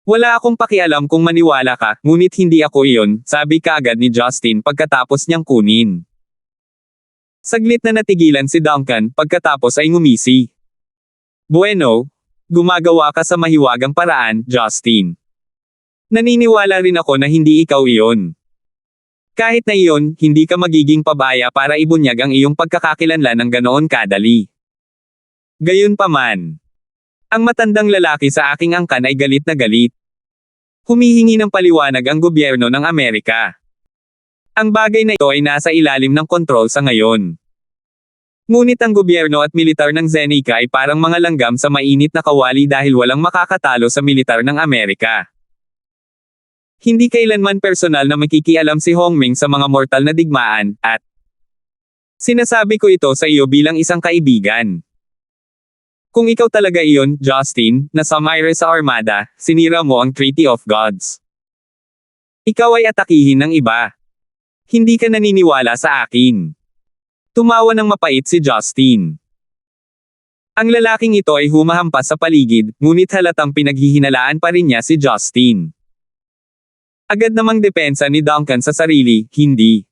Wala akong pakialam kung maniwala ka, ngunit hindi ako iyon, sabi kaagad ni Justin pagkatapos niyang kunin. Saglit na natigilan si Duncan, pagkatapos ay ngumisi. Bueno, gumagawa ka sa mahiwagang paraan, Justin. Naniniwala rin ako na hindi ikaw iyon. Kahit na iyon, hindi ka magiging pabaya para ibunyag ang iyong pagkakakilanlan ng ganoon kadali. Gayunpaman, ang matandang lalaki sa aking angkan ay galit na galit. Humihingi ng paliwanag ang gobyerno ng Amerika. Ang bagay na ito ay nasa ilalim ng kontrol sa ngayon. Ngunit ang gobyerno at militar ng Zenica ay parang mga langgam sa mainit na kawali dahil walang makakatalo sa militar ng Amerika. Hindi kailanman personal na makikialam si Hongming sa mga mortal na digmaan, at sinasabi ko ito sa iyo bilang isang kaibigan. Kung ikaw talaga iyon, Justin, na sumire sa armada, sinira mo ang Treaty of Gods. Ikaw ay atakihin ng iba. Hindi ka naniniwala sa akin. Tumawa ng mapait si Justin. Ang lalaking ito ay humahampas sa paligid, ngunit halatang pinaghihinalaan pa rin niya si Justin. Agad namang depensa ni Duncan sa sarili, hindi.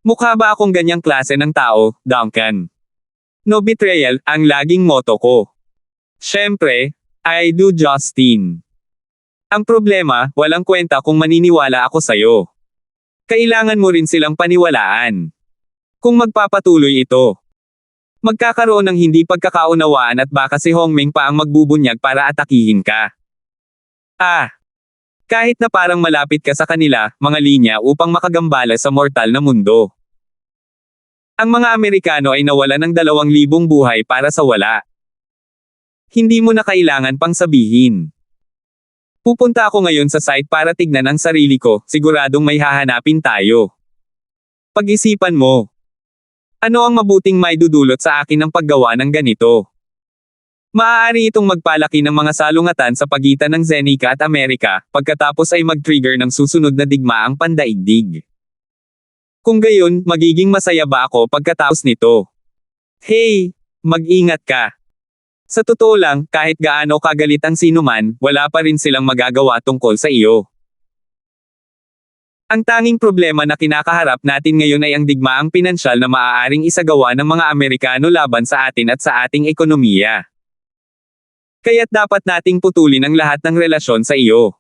Mukha ba akong ganyang klase ng tao, Duncan? No betrayal, ang laging motto ko. Siyempre, I do Justin. Ang problema, walang kwenta kung maniniwala ako sa'yo. Kailangan mo rin silang paniwalaan. Kung magpapatuloy ito, magkakaroon ng hindi pagkakaunawaan at baka si Hongming pa ang magbubunyag para atakihin ka. Kahit na parang malapit ka sa kanila, mga linya upang makagambala sa mortal na mundo. Ang mga Amerikano ay nawalan ng 2,000 buhay para sa wala. Hindi mo na kailangan pang sabihin. Pupunta ako ngayon sa site para tignan ang sarili ko, siguradong may hahanapin tayo. Pag-isipan mo. Ano ang mabuting maidudulot sa akin ng paggawa ng ganito? Maaari itong magpalaki ng mga salungatan sa pagitan ng Zenica at Amerika, pagkatapos ay mag-trigger ng susunod na digmaang pandaigdig. Kung gayon, magiging masaya ba ako pagkatapos nito? Hey, mag-ingat ka. Sa totoo lang, kahit gaano kagalit ang sinuman, wala pa rin silang magagawa tungkol sa iyo. Ang tanging problema na kinakaharap natin ngayon ay ang digmaang pinansyal na maaaring isagawa ng mga Amerikano laban sa atin at sa ating ekonomiya. Kaya't dapat nating putulin ang lahat ng relasyon sa iyo.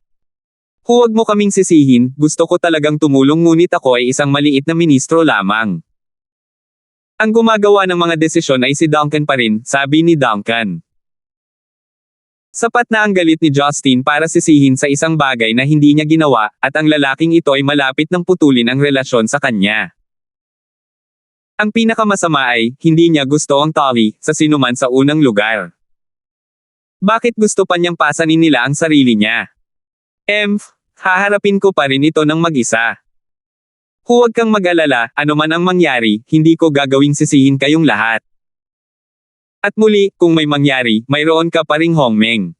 Huwag mo kaming sisihin, gusto ko talagang tumulong ngunit ako ay isang maliit na ministro lamang. Ang gumagawa ng mga desisyon ay si Duncan pa rin, sabi ni Duncan. Sapat na ang galit ni Justin para sisihin sa isang bagay na hindi niya ginawa, at ang lalaking ito ay malapit nang putulin ang relasyon sa kanya. Ang pinakamasama ay, hindi niya gusto ang Tolly, sa sinuman sa unang lugar. Bakit gusto pa niyang pasanin nila ang sarili niya? Haharapin ko pa rin ito ng mag-isa. Huwag kang mag-alala, ano man ang mangyari, hindi ko gagawing sisihin kayong lahat. At muli, kung may mangyari, mayroon ka pa ring Hongmeng.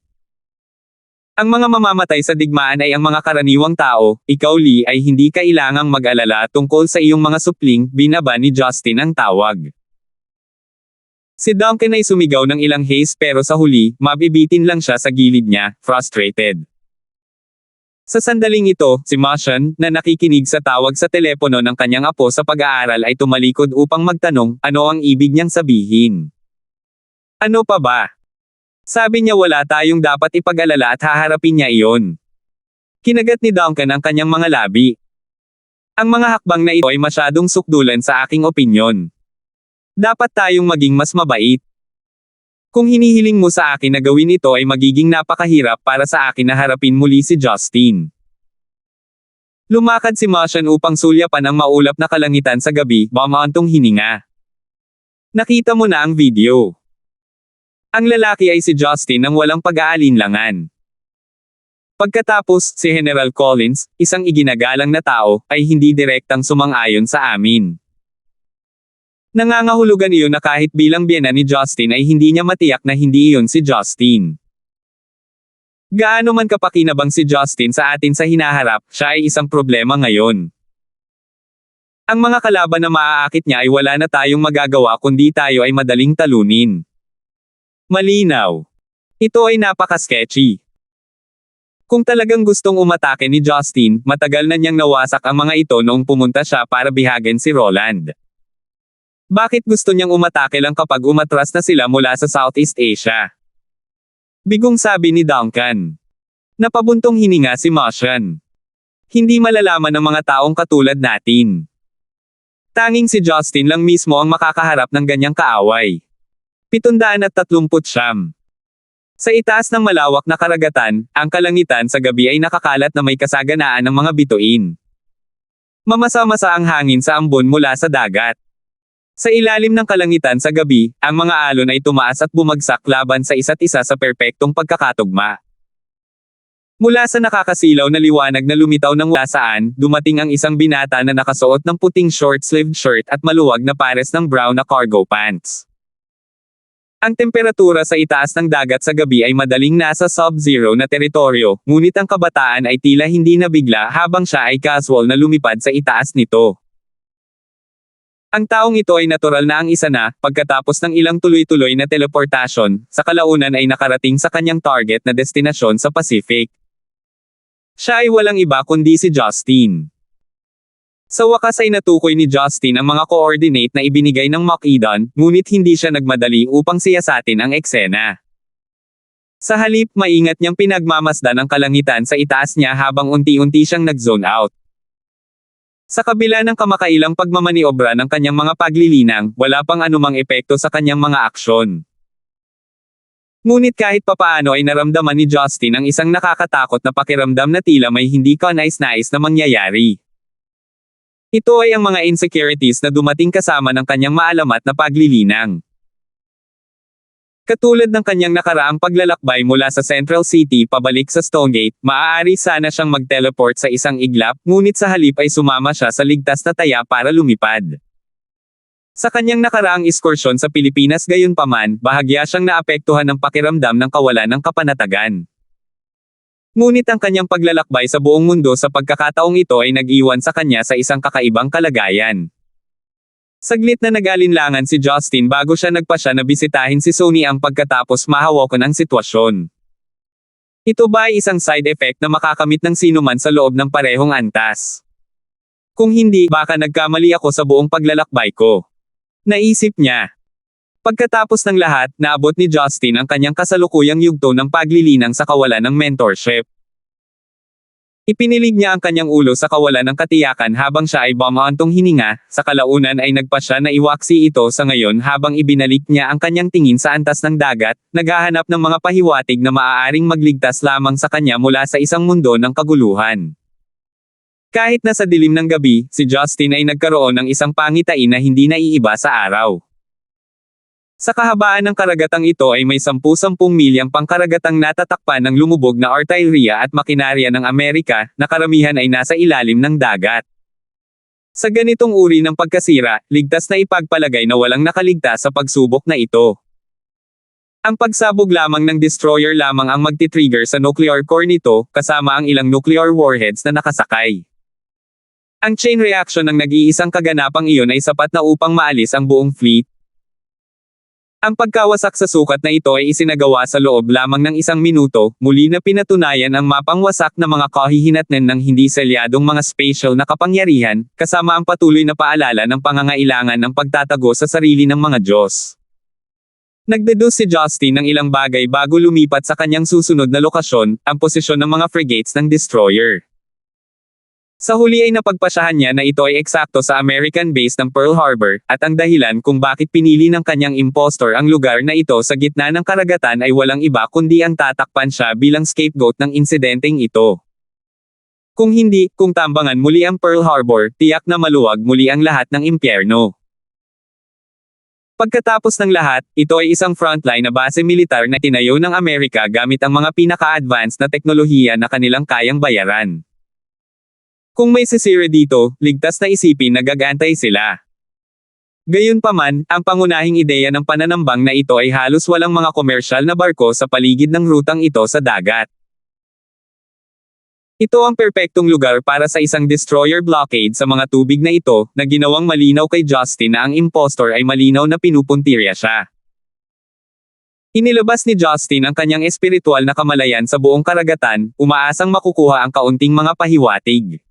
Ang mga mamamatay sa digmaan ay ang mga karaniwang tao, ikaw Lee ay hindi kailangang mag-alala tungkol sa iyong mga supling, binaba ni Justin ang tawag. Si Duncan ay sumigaw ng ilang haze pero sa huli, mabibitin lang siya sa gilid niya, frustrated. Sa sandaling ito, si Martian, na nakikinig sa tawag sa telepono ng kanyang apo sa pag-aaral ay tumalikod upang magtanong, ano ang ibig niyang sabihin. Ano pa ba? Sabi niya wala tayong dapat ipag-alala at haharapin niya iyon. Kinagat ni Duncan ang kanyang mga labi. Ang mga hakbang na ito ay masyadong sukdulan sa aking opinyon. Dapat tayong maging mas mabait. Kung hinihiling mo sa akin na gawin ito ay magiging napakahirap para sa akin na harapin muli si Justin. Lumakad si Martian upang sulyapan ang maulap na kalangitan sa gabi, mamaantong hininga. Nakita mo na ang video. Ang lalaki ay si Justin nang walang pag-aalinlangan. Pagkatapos, si General Collins, isang iginagalang na tao, ay hindi direktang sumang-ayon sa amin. Nangangahulugan iyon na kahit bilang biyena ni Justin ay hindi niya matiyak na hindi iyon si Justin. Gaano man kapakinabang si Justin sa atin sa hinaharap, siya ay isang problema ngayon. Ang mga kalaban na maaakit niya ay wala na tayong magagawa kundi tayo ay madaling talunin. Malinaw. Ito ay napaka-sketchy. Kung talagang gustong umatake ni Justin, matagal na niyang nawasak ang mga ito noong pumunta siya para bihagin si Roland. Bakit gusto niyang umatake lang kapag umatras na sila mula sa Southeast Asia? Bigong sabi ni Duncan. Napabuntong hininga si Martian. Hindi malalaman ng mga taong katulad natin. Tanging si Justin lang mismo ang makakaharap ng ganyang kaaway. 739. Sa itaas ng malawak na karagatan, ang kalangitan sa gabi ay nakakalat na may kasaganaan ng mga bituin. Mamasa-masa ang hangin sa ambon mula sa dagat. Sa ilalim ng kalangitan sa gabi, ang mga alon ay tumaas at bumagsak laban sa isa't isa sa perpektong pagkakatugma. Mula sa nakakasilaw na liwanag na lumitaw ng wala saan, dumating ang isang binata na nakasuot ng puting short-sleeved shirt at maluwag na pares ng brown na cargo pants. Ang temperatura sa itaas ng dagat sa gabi ay madaling nasa sub-zero na teritoryo, ngunit ang kabataan ay tila hindi nabigla habang siya ay casual na lumipad sa itaas nito. Ang taong ito ay natural na ang isa na, pagkatapos ng ilang tuloy-tuloy na teleportasyon, sa kalaunan ay nakarating sa kanyang target na destinasyon sa Pacific. Siya ay walang iba kundi si Justin. Sa wakas ay natukoy ni Justin ang mga coordinate na ibinigay ng Macedon, ngunit hindi siya nagmadali upang siyasatin ang eksena. Sa halip, maingat niyang pinagmamasdan ang kalangitan sa itaas niya habang unti-unti siyang nag-zone out. Sa kabila ng kamakailang pagmamaniobra ng kanyang mga paglilinang, wala pang anumang epekto sa kanyang mga aksyon. Ngunit kahit papaano ay naramdaman ni Justin ang isang nakakatakot na pakiramdam na tila may hindi kanais-nais na mangyayari. Ito ay ang mga insecurities na dumating kasama ng kanyang maalamat na paglilinang. Katulad ng kanyang nakaraang paglalakbay mula sa Central City pabalik sa Stonegate, maaari sana siyang mag-teleport sa isang iglap, ngunit sa halip ay sumama siya sa ligtas na taya para lumipad. Sa kanyang nakaraang ekskursyon sa Pilipinas gayunpaman, bahagya siyang naapektuhan ng pakiramdam ng kawalan ng kapanatagan. Ngunit ang kanyang paglalakbay sa buong mundo sa pagkakataong ito ay nag-iwan sa kanya sa isang kakaibang kalagayan. Saglit na nag-alinlangan si Justin bago siya nagpasya na bisitahin si Sony ang pagkatapos mahawakan ang sitwasyon. Ito ba ay isang side effect na makakamit ng sinuman sa loob ng parehong antas? Kung hindi, baka nagkamali ako sa buong paglalakbay ko. Naisip niya. Pagkatapos ng lahat, naabot ni Justin ang kanyang kasalukuyang yugto ng paglilinang sa kawalan ng mentorship. Ipinilig niya ang kanyang ulo sa kawalan ng katiyakan habang siya ay bumaantong hininga, sa kalaunan ay nagpa siya na iwaksi ito sa ngayon habang ibinalik niya ang kanyang tingin sa antas ng dagat, naghahanap ng mga pahiwatig na maaaring magligtas lamang sa kanya mula sa isang mundo ng kaguluhan. Kahit na sa dilim ng gabi, si Justin ay nagkaroon ng isang pangitain na hindi naiiba sa araw. Sa kahabaan ng karagatang ito ay may 10-10 milyang pangkaragatang natatakpan ng lumubog na artilleria at makinarya ng Amerika, na karamihan ay nasa ilalim ng dagat. Sa ganitong uri ng pagkasira, ligtas na ipagpalagay na walang nakaligtas sa pagsubok na ito. Ang pagsabog lamang ng destroyer lamang ang magti-trigger sa nuclear core nito, kasama ang ilang nuclear warheads na nakasakay. Ang chain reaction ng nag-iisang kaganapang iyon ay sapat na upang maalis ang buong fleet. Ang pagkawasak sa sukat na ito ay isinagawa sa loob lamang ng 1 minuto, muli na pinatunayan ang mapangwasak na mga kahihinatnan ng hindi selyadong mga spatial na kapangyarihan, kasama ang patuloy na paalala ng pangangailangan ng pagtatago sa sarili ng mga Diyos. Nagdeduce si Justin ng ilang bagay bago lumipat sa kanyang susunod na lokasyon, ang posisyon ng mga frigates ng destroyer. Sa huli ay napagpasyahan niya na ito ay eksakto sa American base ng Pearl Harbor, at ang dahilan kung bakit pinili ng kanyang impostor ang lugar na ito sa gitna ng karagatan ay walang iba kundi ang tatakpan siya bilang scapegoat ng insidenteng ito. Kung hindi, kung tambangan muli ang Pearl Harbor, tiyak na maluwag muli ang lahat ng impyerno. Pagkatapos ng lahat, ito ay isang frontline na base militar na tinayo ng Amerika gamit ang mga pinaka-advanced na teknolohiya na kanilang kayang bayaran. Kung may sisira dito, ligtas na isipin na gagantay sila. Gayunpaman, ang pangunahing ideya ng pananambang na ito ay halos walang mga komersyal na barko sa paligid ng rutang ito sa dagat. Ito ang perpektong lugar para sa isang destroyer blockade sa mga tubig na ito, na ginawang malinaw kay Justin na ang impostor ay malinaw na pinupuntirya siya. Inilabas ni Justin ang kanyang espiritual na kamalayan sa buong karagatan, umaasang makukuha ang kaunting mga pahiwatig.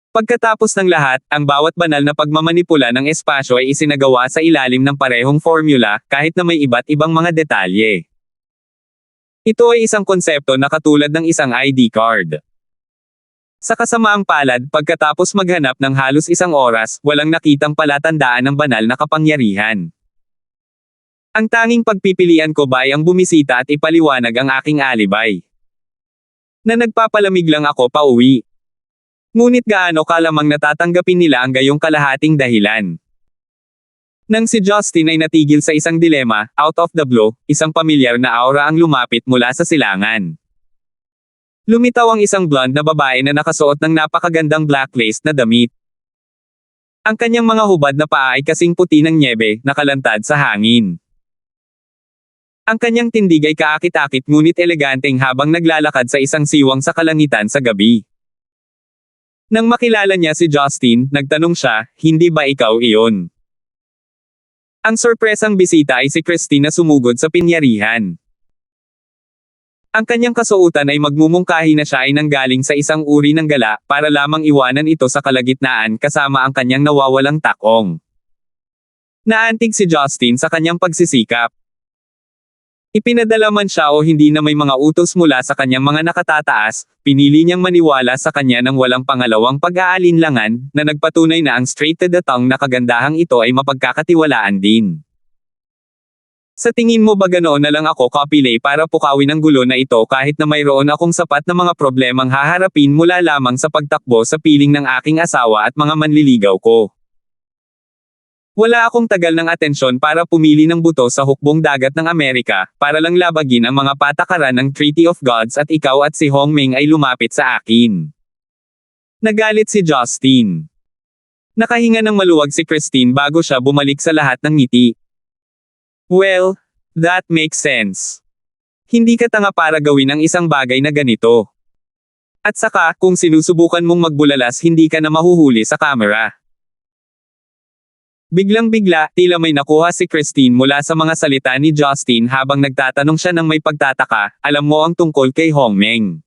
Pagkatapos ng lahat, ang bawat banal na pagmamanipula ng espasyo ay isinagawa sa ilalim ng parehong formula, kahit na may iba't ibang mga detalye. Ito ay isang konsepto na katulad ng isang ID card. Sa kasamaang palad, pagkatapos maghanap ng halos 1 oras, walang nakitang palatandaan ng banal na kapangyarihan. Ang tanging pagpipilian ko ba ay ang bumisita at ipaliwanag ang aking alibay. Na nagpapalamig lang ako pauwi. Ngunit gaano kalamang natatanggapin nila ang gayong kalahating dahilan. Nang si Justin ay natigil sa isang dilema, out of the blue, isang pamilyar na aura ang lumapit mula sa silangan. Lumitaw ang isang blonde na babae na nakasuot ng napakagandang black lace na damit. Ang kanyang mga hubad na paa ay kasing puti ng nyebe, nakalantad sa hangin. Ang kanyang tindig ay kaakit-akit ngunit eleganteng habang naglalakad sa isang siwang sa kalangitan sa gabi. Nang makilala niya si Justin, nagtanong siya, "Hindi ba ikaw iyon?" Ang sorpresang bisita ay si Christine na sumugod sa pinyarihan. Ang kanyang kasuotan ay magmumungkahi na siya ay nanggaling sa isang uri ng gala, para lamang iwanan ito sa kalagitnaan kasama ang kanyang nawawalang takong. Naantig si Justin sa kanyang pagsisikap. Ipinadala man siya o hindi na may mga utos mula sa kanyang mga nakatataas, pinili niyang maniwala sa kanya ng walang pangalawang pag-aalinlangan, na nagpatunay na ang straight to the tongue na kagandahang ito ay mapagkakatiwalaan din. Sa tingin mo ba ganoon na lang ako kapilay para pukawin ang gulo na ito kahit na mayroon akong sapat na mga problemang haharapin mula lamang sa pagtakbo sa piling ng aking asawa at mga manliligaw ko? Wala akong tagal ng atensyon para pumili ng buto sa hukbong dagat ng Amerika, para lang labagin ang mga patakaran ng Treaty of Gods at ikaw at si Hongmeng ay lumapit sa akin. Nagalit si Justin. Nakahinga ng maluwag si Christine bago siya bumalik sa lahat ng ngiti. Well, that makes sense. Hindi ka tanga para gawin ang isang bagay na ganito. At saka, kung sinusubukan mong magbulalas hindi ka na mahuhuli sa kamera. Biglang-bigla, tila may nakuha si Christine mula sa mga salita ni Justin habang nagtatanong siya ng may pagtataka, "Alam mo ang tungkol kay Hongmeng?"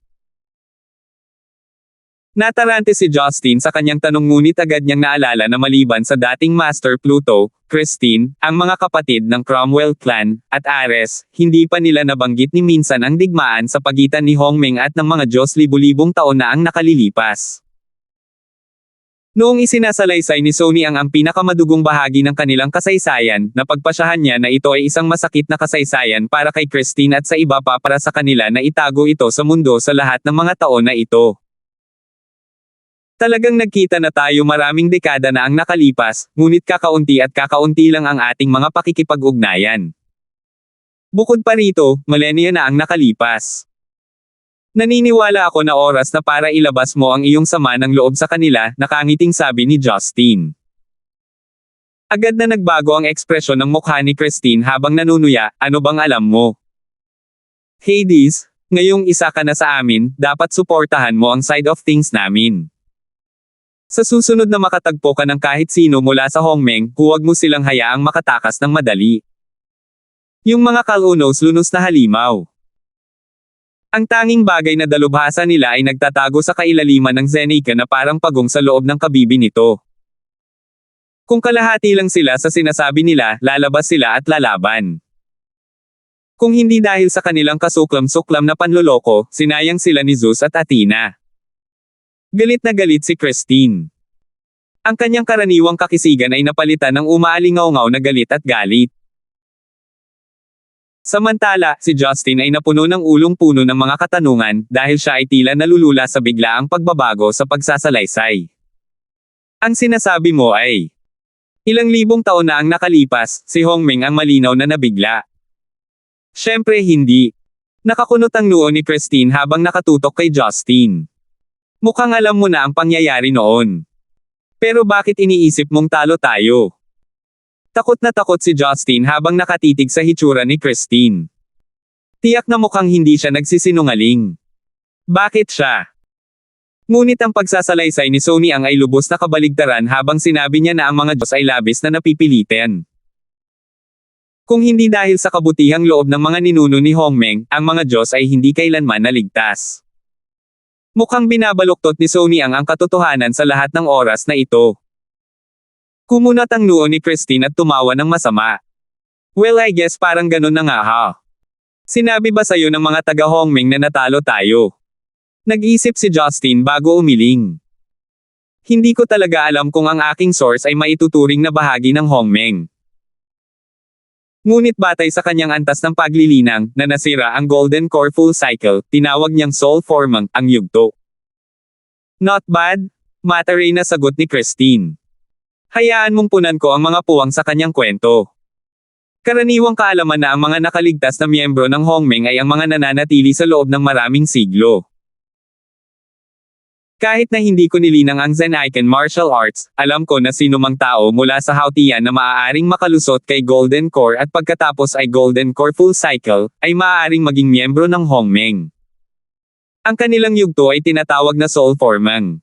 Natarante si Justin sa kanyang tanong ngunit agad niyang naalala na maliban sa dating Master Pluto, Christine, ang mga kapatid ng Cromwell clan, at Ares, hindi pa nila nabanggit ni minsan ang digmaan sa pagitan ni Hongmeng at ng mga Diyos libu-libong taon na ang nakalilipas. Noong isinasalaysay ni Sony ang pinakamadugong bahagi ng kanilang kasaysayan, napagpasyahan niya na ito ay isang masakit na kasaysayan para kay Christine at sa iba pa para sa kanila na itago ito sa mundo sa lahat ng mga taon na ito. Talagang nagkita na tayo maraming dekada na ang nakalipas, ngunit kakaunti at kakaunti lang ang ating mga pakikipag-ugnayan. Bukod pa rito, millennia na ang nakalipas. Naniniwala ako na oras na para ilabas mo ang iyong sama ng loob sa kanila, nakangiting sabi ni Justin. Agad na nagbago ang ekspresyon ng mukha ni Christine habang nanunuya, ano bang alam mo? Hades, ngayong isa ka na sa amin, dapat suportahan mo ang side of things namin. Sa susunod na makatagpo ka ng kahit sino mula sa Hongmeng, huwag mo silang hayaang makatakas ng madali. Yung mga kalunos-lunos na halimaw. Ang tanging bagay na dalubhasa nila ay nagtatago sa kailaliman ng Zeneca na parang pagong sa loob ng kabibi nito. Kung kalahati lang sila sa sinasabi nila, lalabas sila at lalaban. Kung hindi dahil sa kanilang kasuklam-suklam na panloloko, sinayang sila ni Zeus at Athena. Galit na galit si Christine. Ang kanyang karaniwang kakisigan ay napalitan ng umaalingaw-ngaw na galit at galit. Samantala, si Justin ay napuno ng ulong-puno ng mga katanungan dahil siya ay tila nalulula sa biglaang pagbabago sa pagsasalaysay. Ang sinasabi mo ay, ilang libong taon na ang nakalipas, si Hongmeng ang malinaw na nabigla. Siyempre hindi. Nakakunot ang noo ni Christine habang nakatutok kay Justin. Mukhang alam mo na ang pangyayari noon. Pero bakit iniisip mong talo tayo? Takot na takot si Justin habang nakatitig sa hitsura ni Christine. Tiyak na mukhang hindi siya nagsisinungaling. Bakit siya? Ngunit ang pagsasalaysay ni Sony ang ay lubos na kabaligtaran habang sinabi niya na ang mga Diyos ay labis na napipilitan. Kung hindi dahil sa kabutihang loob ng mga ninuno ni Hongmeng, ang mga Diyos ay hindi kailanman naligtas. Mukhang binabaluktot ni Sony ang katotohanan sa lahat ng oras na ito. Kumunat ang noo ni Christine at tumawa ng masama. Well, I guess parang ganun na nga ha. Sinabi ba sa'yo ng mga taga-Hongmeng na natalo tayo? Nag-isip si Justin bago umiling. Hindi ko talaga alam kung ang aking source ay maituturing na bahagi ng Hongmeng. Ngunit batay sa kanyang antas ng paglilinang, na nasira ang Golden Core Full Cycle, tinawag niyang Soul Formang, ang yugto. Not bad? Mataray na sagot ni Christine. Hayaan mong punan ko ang mga puwang sa kanyang kwento. Karaniwang kaalaman na ang mga nakaligtas na miyembro ng Hongmeng ay ang mga nananatili sa loob ng maraming siglo. Kahit na hindi ko nilinang ang Zen Icon martial arts, alam ko na sinumang tao mula sa Hautian na maaaring makalusot kay Golden Core at pagkatapos ay Golden Core Full Cycle, ay maaaring maging miyembro ng Hongmeng. Ang kanilang yugto ay tinatawag na Soul Formang.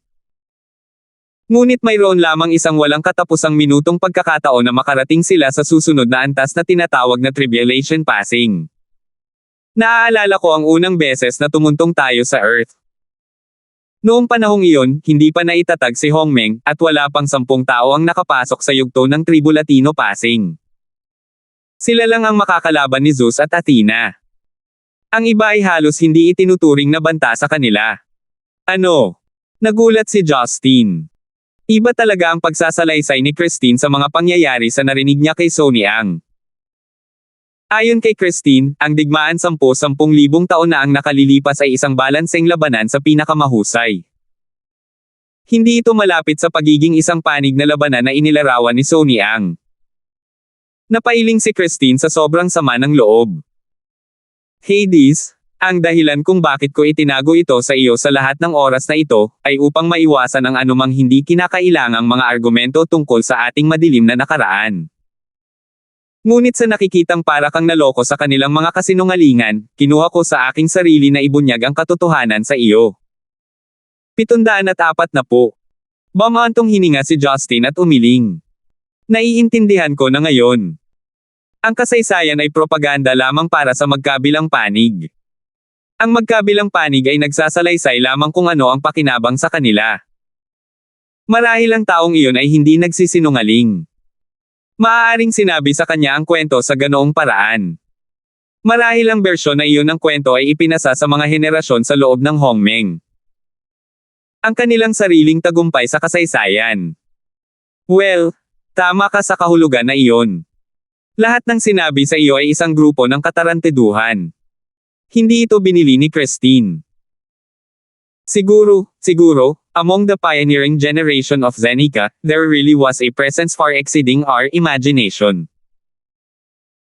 Ngunit mayroon lamang isang walang katapusang minutong pagkakataon na makarating sila sa susunod na antas na tinatawag na Tribulation Passing. Naaalala ko ang unang beses na tumuntong tayo sa Earth. Noong panahong iyon, hindi pa naitatag si Hongmeng, at wala pang 10 tao ang nakapasok sa yugto ng Tribulatino Passing. Sila lang ang makakalaban ni Zeus at Athena. Ang iba ay halos hindi itinuturing na banta sa kanila. Ano? Nagulat si Justin. Iba talaga ang pagsasalaysay ni Christine sa mga pangyayari sa narinig niya kay Sony Ang. Ayon kay Christine, ang digmaan 10,000 taon na ang nakalilipas ay isang balanseng labanan sa pinakamahusay. Hindi ito malapit sa pagiging isang panig na labanan na inilarawan ni Sony Ang. Napailing si Christine sa sobrang sama ng loob. Hades, ang dahilan kung bakit ko itinago ito sa iyo sa lahat ng oras na ito, ay upang maiwasan ang anumang hindi kinakailangang mga argumento tungkol sa ating madilim na nakaraan. Ngunit sa nakikitang para kang naloko sa kanilang mga kasinungalingan, kinuha ko sa aking sarili na ibunyag ang katotohanan sa iyo. 740 po. Bamantong hininga si Justin at umiling. Naiintindihan ko na ngayon. Ang kasaysayan ay propaganda lamang para sa magkabilang panig. Ang magkabilang panig ay nagsasalaysay lamang kung ano ang pakinabang sa kanila. Marahil ang taong iyon ay hindi nagsisinungaling. Maaaring sinabi sa kanya ang kwento sa ganoong paraan. Marahil ang bersyon na iyon ng kwento ay ipinasa sa mga henerasyon sa loob ng Hongmeng. Ang kanilang sariling tagumpay sa kasaysayan. Well, tama ka sa kahulugan na iyon. Lahat ng sinabi sa iyo ay isang grupo ng katarantaduhan. Hindi ito binili ni Christine. Siguro, among the pioneering generation of Zenica, there really was a presence far exceeding our imagination.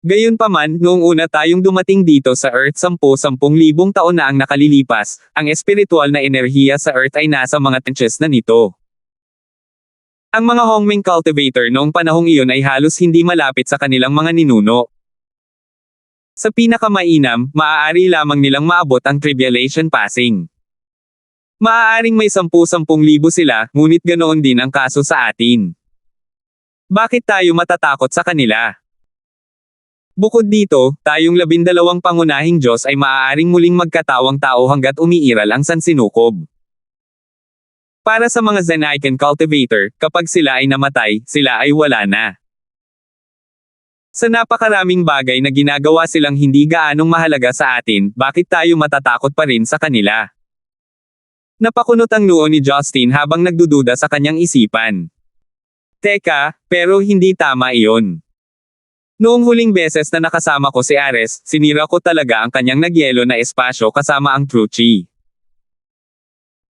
Gayunpaman, noong una tayong dumating dito sa Earth 10,000 taon na ang nakalilipas, ang espiritual na enerhiya sa Earth ay nasa mga trenches na nito. Ang mga Hongmeng cultivator noong panahong iyon ay halos hindi malapit sa kanilang mga ninuno. Sa pinakamainam, maaari lamang nilang maabot ang tribulation passing. Maaaring may 10,000 sila, ngunit ganoon din ang kaso sa atin. Bakit tayo matatakot sa kanila? Bukod dito, tayong 12 pangunahing Diyos ay maaaring muling magkatawang tao hanggat umiiral ang sansinukob. Para sa mga Zen-icon cultivator, kapag sila ay namatay, sila ay wala na. Sa napakaraming bagay na ginagawa silang hindi gaanong mahalaga sa atin, bakit tayo matatakot pa rin sa kanila? Napakunot ang noo ni Justin habang nagdududa sa kanyang isipan. Teka, pero hindi tama iyon. Noong huling beses na nakasama ko si Ares, sinira ko talaga ang kanyang nagyelo na espasyo kasama ang True Chi.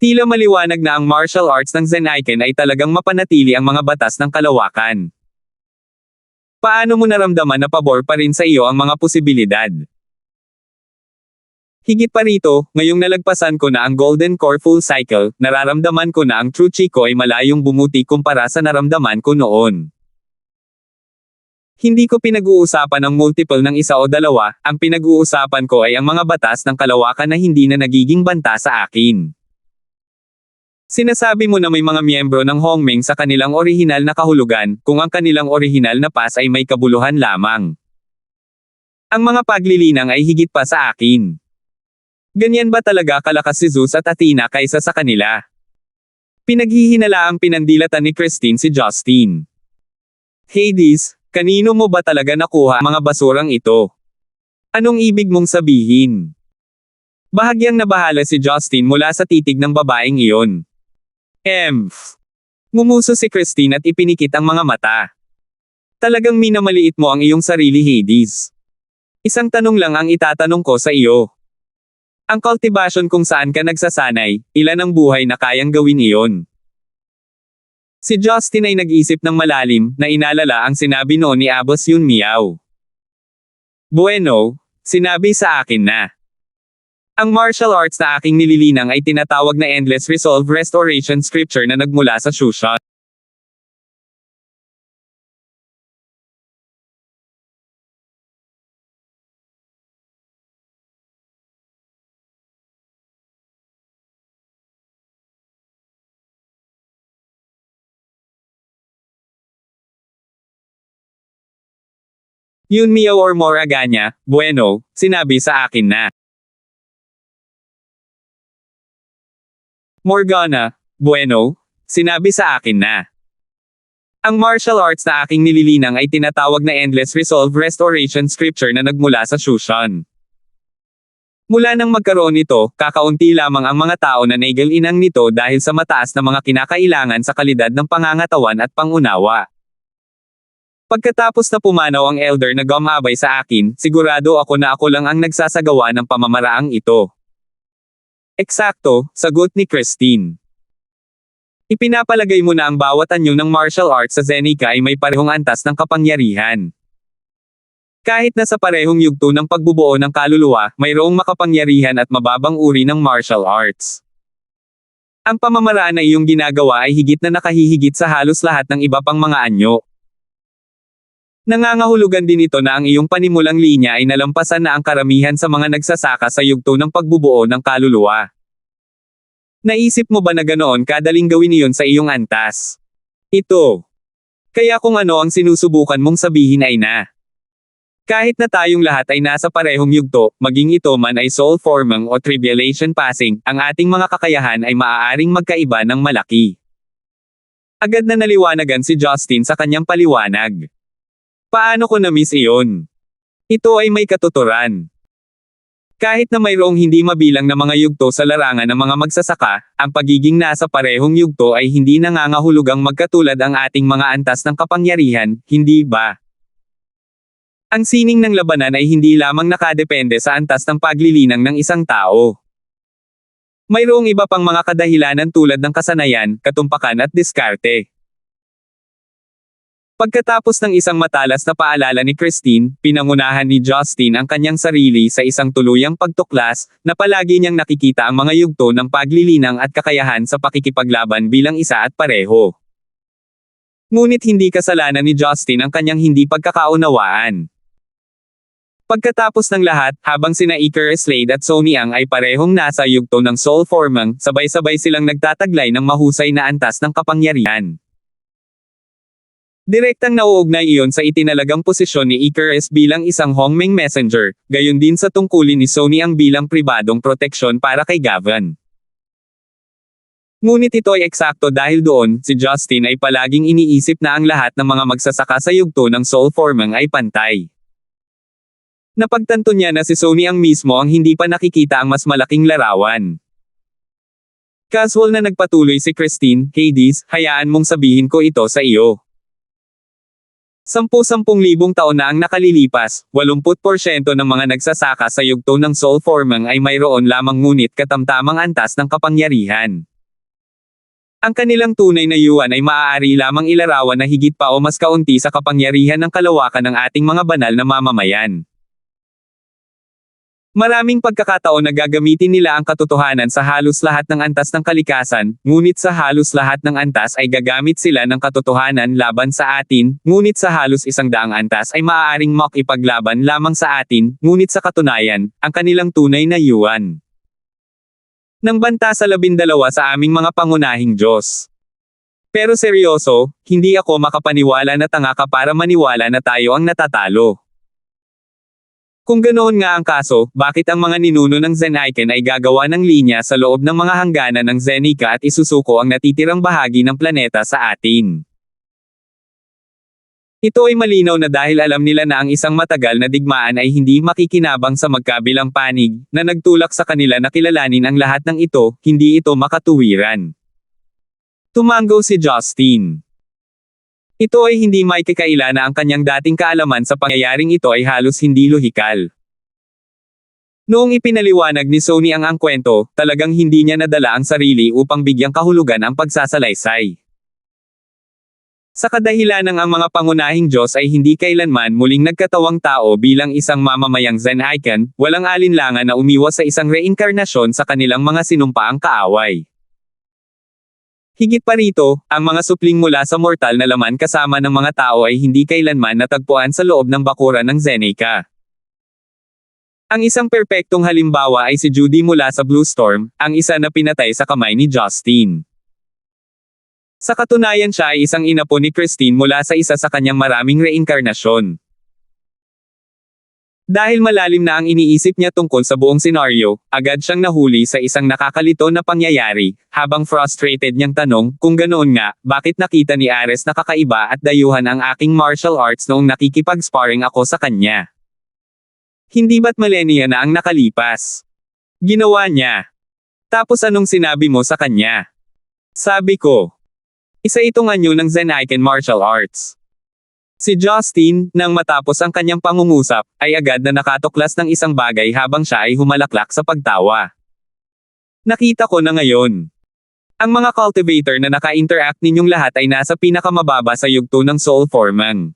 Tila maliwanag na ang martial arts ng Zen-icon ay talagang mapanatili ang mga batas ng kalawakan. Paano mo naramdaman na pabor pa rin sa iyo ang mga posibilidad? Higit pa rito, ngayong nalagpasan ko na ang Golden Core Full Cycle, nararamdaman ko na ang True Chi ko ay malayong bumuti kumpara sa naramdaman ko noon. Hindi ko pinag-uusapan ang multiple ng isa o dalawa, ang pinag-uusapan ko ay ang mga batas ng kalawakan na hindi na nagiging banta sa akin. Sinasabi mo na may mga miyembro ng Hongmeng sa kanilang orihinal na kahulugan, kung ang kanilang orihinal na pas ay may kabuluhan lamang. Ang mga paglilinang ay higit pa sa akin. Ganyan ba talaga kalakas si Zeus at Athena kaysa sa kanila? Pinaghihinalaang pinandilatan ni Christine si Justin. Hades, kanino mo ba talaga nakuha ang mga basurang ito? Anong ibig mong sabihin? Bahagyang nabahala si Justin mula sa titig ng babaeng iyon. Ngumuso si Christine at ipinikit ang mga mata. Talagang minamaliit mo ang iyong sarili, Hades. Isang tanong lang ang itatanong ko sa iyo. Ang cultivation kung saan ka nagsasanay, ilan ang buhay na kayang gawin iyon? Si Justin ay nag-isip ng malalim, na inalala ang sinabi noon ni Abbas Yun Miao. Bueno, sinabi sa akin na. Ang martial arts na aking nililinang ay tinatawag na Endless Resolve Restoration Scripture na nagmula sa Shushan. Yun Miao or Moraganya, bueno, sinabi sa akin na. Morgana, bueno, sinabi sa akin na. Ang martial arts na aking nililinang ay tinatawag na Endless Resolve Restoration Scripture na nagmula sa Shushan. Mula nang magkaroon nito, kakaunti lamang ang mga tao na naigal-inang nito dahil sa mataas na mga kinakailangan sa kalidad ng pangangatawan at pangunawa. Pagkatapos na pumanaw ang elder na gumabay sa akin, sigurado ako na ako lang ang nagsasagawa ng pamamaraang ito. Eksakto, sagot ni Christine. Ipinapalagay mo na ang bawat anyo ng martial arts sa Zenica ay may parehong antas ng kapangyarihan. Kahit na sa parehong yugto ng pagbubuo ng kaluluwa, mayroong makapangyarihan at mababang uri ng martial arts. Ang pamamaraan na iyong ginagawa ay higit na nakahihigit sa halos lahat ng iba pang mga anyo. Nangangahulugan din ito na ang iyong panimulang linya ay nalampasan na ang karamihan sa mga nagsasaka sa yugto ng pagbubuo ng kaluluwa. Naisip mo ba na ganoon kadaling gawin iyon sa iyong antas? Ito. Kaya kung ano ang sinusubukan mong sabihin ay na. Kahit na tayong lahat ay nasa parehong yugto, maging ito man ay soul forming o tribulation passing, ang ating mga kakayahan ay maaaring magkaiba ng malaki. Agad na naliwanagan si Justin sa kanyang paliwanag. Paano ko na-miss iyon? Ito ay may katuturan. Kahit na mayroong hindi mabilang na mga yugto sa larangan ng mga magsasaka, ang pagiging nasa parehong yugto ay hindi nangangahulugang magkatulad ang ating mga antas ng kapangyarihan, hindi ba? Ang sining ng labanan ay hindi lamang nakadepende sa antas ng paglilinang ng isang tao. Mayroong iba pang mga kadahilanan tulad ng kasanayan, katumpakan at diskarte. Pagkatapos ng isang matalas na paalala ni Christine, pinangunahan ni Justin ang kanyang sarili sa isang tuluyang pagtuklas, na palagi niyang nakikita ang mga yugto ng paglilinang at kakayahan sa pakikipaglaban bilang isa at pareho. Ngunit hindi kasalanan ni Justin ang kanyang hindi pagkakaunawaan. Pagkatapos ng lahat, habang sina Iker Slade at Sonny Ang ay parehong nasa yugto ng soul forming, sabay-sabay silang nagtataglay ng mahusay na antas ng kapangyarihan. Direktang nauugnay iyon sa itinalagang posisyon ni Iker bilang isang Hongmeng messenger, gayon din sa tungkulin ni Sonny Ang bilang pribadong proteksyon para kay Gavin. Ngunit ito ay eksakto dahil doon, si Justin ay palaging iniisip na ang lahat ng mga magsasaka sa yugto ng soul forming ay pantay. Napagtanto niya na si Sonny Ang mismo ang hindi pa nakikita ang mas malaking larawan. Casual na nagpatuloy si Christine, Hades, hayaan mong sabihin ko ito sa iyo. 10,000 taon na ang nakalilipas, 80% ng mga nagsasaka sa yugto ng soul forming ay mayroon lamang ngunit katamtamang antas ng kapangyarihan. Ang kanilang tunay na yuan ay maaari lamang ilarawan na higit pa o mas kaunti sa kapangyarihan ng kalawakan ng ating mga banal na mamamayan. Maraming pagkakataon na gagamitin nila ang katotohanan sa halos lahat ng antas ng kalikasan, ngunit sa halos lahat ng antas ay gagamit sila ng katotohanan laban sa atin, ngunit sa halos 100 antas ay maaaring makipaglaban lamang sa atin, ngunit sa katunayan, ang kanilang tunay na yuan. Nang banta sa 12 sa aming mga pangunahing Diyos. Pero seryoso, hindi ako makapaniwala na tanga ka para maniwala na tayo ang natatalo. Kung ganoon nga ang kaso, bakit ang mga ninuno ng Zen-Iken ay gagawa ng linya sa loob ng mga hangganan ng Zenica at isusuko ang natitirang bahagi ng planeta sa atin? Ito ay malinaw na dahil alam nila na ang isang matagal na digmaan ay hindi makikinabang sa magkabilang panig, na nagtulak sa kanila na kilalanin ang lahat ng ito, hindi ito makatuwiran. Tumango si Justin. Ito ay hindi maikikaila na ang kanyang dating kaalaman sa pangyayaring ito ay halos hindi lohikal. Noong ipinaliwanag ni Sonny ang kwento, talagang hindi niya nadala ang sarili upang bigyang kahulugan ang pagsasalaysay. Sa kadahilanang ang mga pangunahing Diyos ay hindi kailanman muling nagkatawang tao bilang isang mamamayang Zen-Iken, walang alinlangan na umiwas sa isang reinkarnasyon sa kanilang mga sinumpaang kaaway. Higit pa rito, ang mga supling mula sa mortal na laman kasama ng mga tao ay hindi kailanman natagpuan sa loob ng bakuran ng Zeneca. Ang isang perpektong halimbawa ay si Judy mula sa Blue Storm, ang isa na pinatay sa kamay ni Justin. Sa katunayan siya ay isang inapo ni Christine mula sa isa sa kanyang maraming reinkarnasyon. Dahil malalim na ang iniisip niya tungkol sa buong senaryo, agad siyang nahuli sa isang nakakalito na pangyayari, habang frustrated niyang tanong, kung ganoon nga, bakit nakita ni Ares na kakaiba at dayuhan ang aking martial arts noong nakikipag-sparring ako sa kanya? Hindi ba't millennia na ang nakalipas? Ginawa niya. Tapos anong sinabi mo sa kanya? Sabi ko. Isa itong anyo ng Zen-Iken martial arts. Si Justin, nang matapos ang kanyang pangungusap, ay agad na nakatuklas ng isang bagay habang siya ay humalaklak sa pagtawa. Nakita ko na ngayon. Ang mga cultivator na naka-interact ninyong lahat ay nasa pinakamababa sa yugto ng soul forming.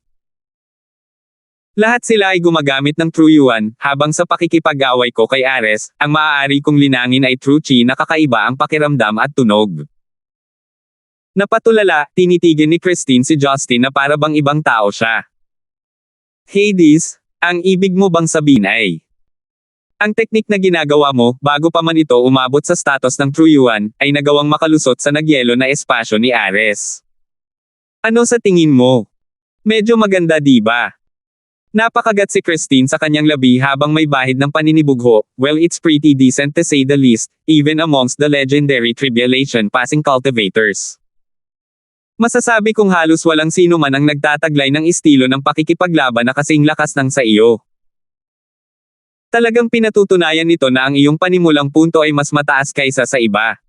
Lahat sila ay gumagamit ng True Yuan, habang sa pakikipag-away ko kay Ares, ang maaari kong linangin ay True Chi na kakaiba ang pakiramdam at tunog. Napatulala, tinitigan ni Christine si Justin na para bang ibang tao siya. Hades, ang ibig mo bang sabihin ay, ang teknik na ginagawa mo, bago pa man ito umabot sa status ng True Yuan, ay nagawang makalusot sa nagyelo na espasyo ni Ares. Ano sa tingin mo? Medyo maganda di ba? Napakagat si Christine sa kanyang labi habang may bahid ng paninibugho. Well, it's pretty decent to say the least, even amongst the legendary tribulation passing cultivators. Masasabi kong halos walang sino man ang nagtataglay ng estilo ng pakikipaglaban na kasing lakas ng sa iyo. Talagang pinatutunayan nito na ang iyong panimulang punto ay mas mataas kaysa sa iba.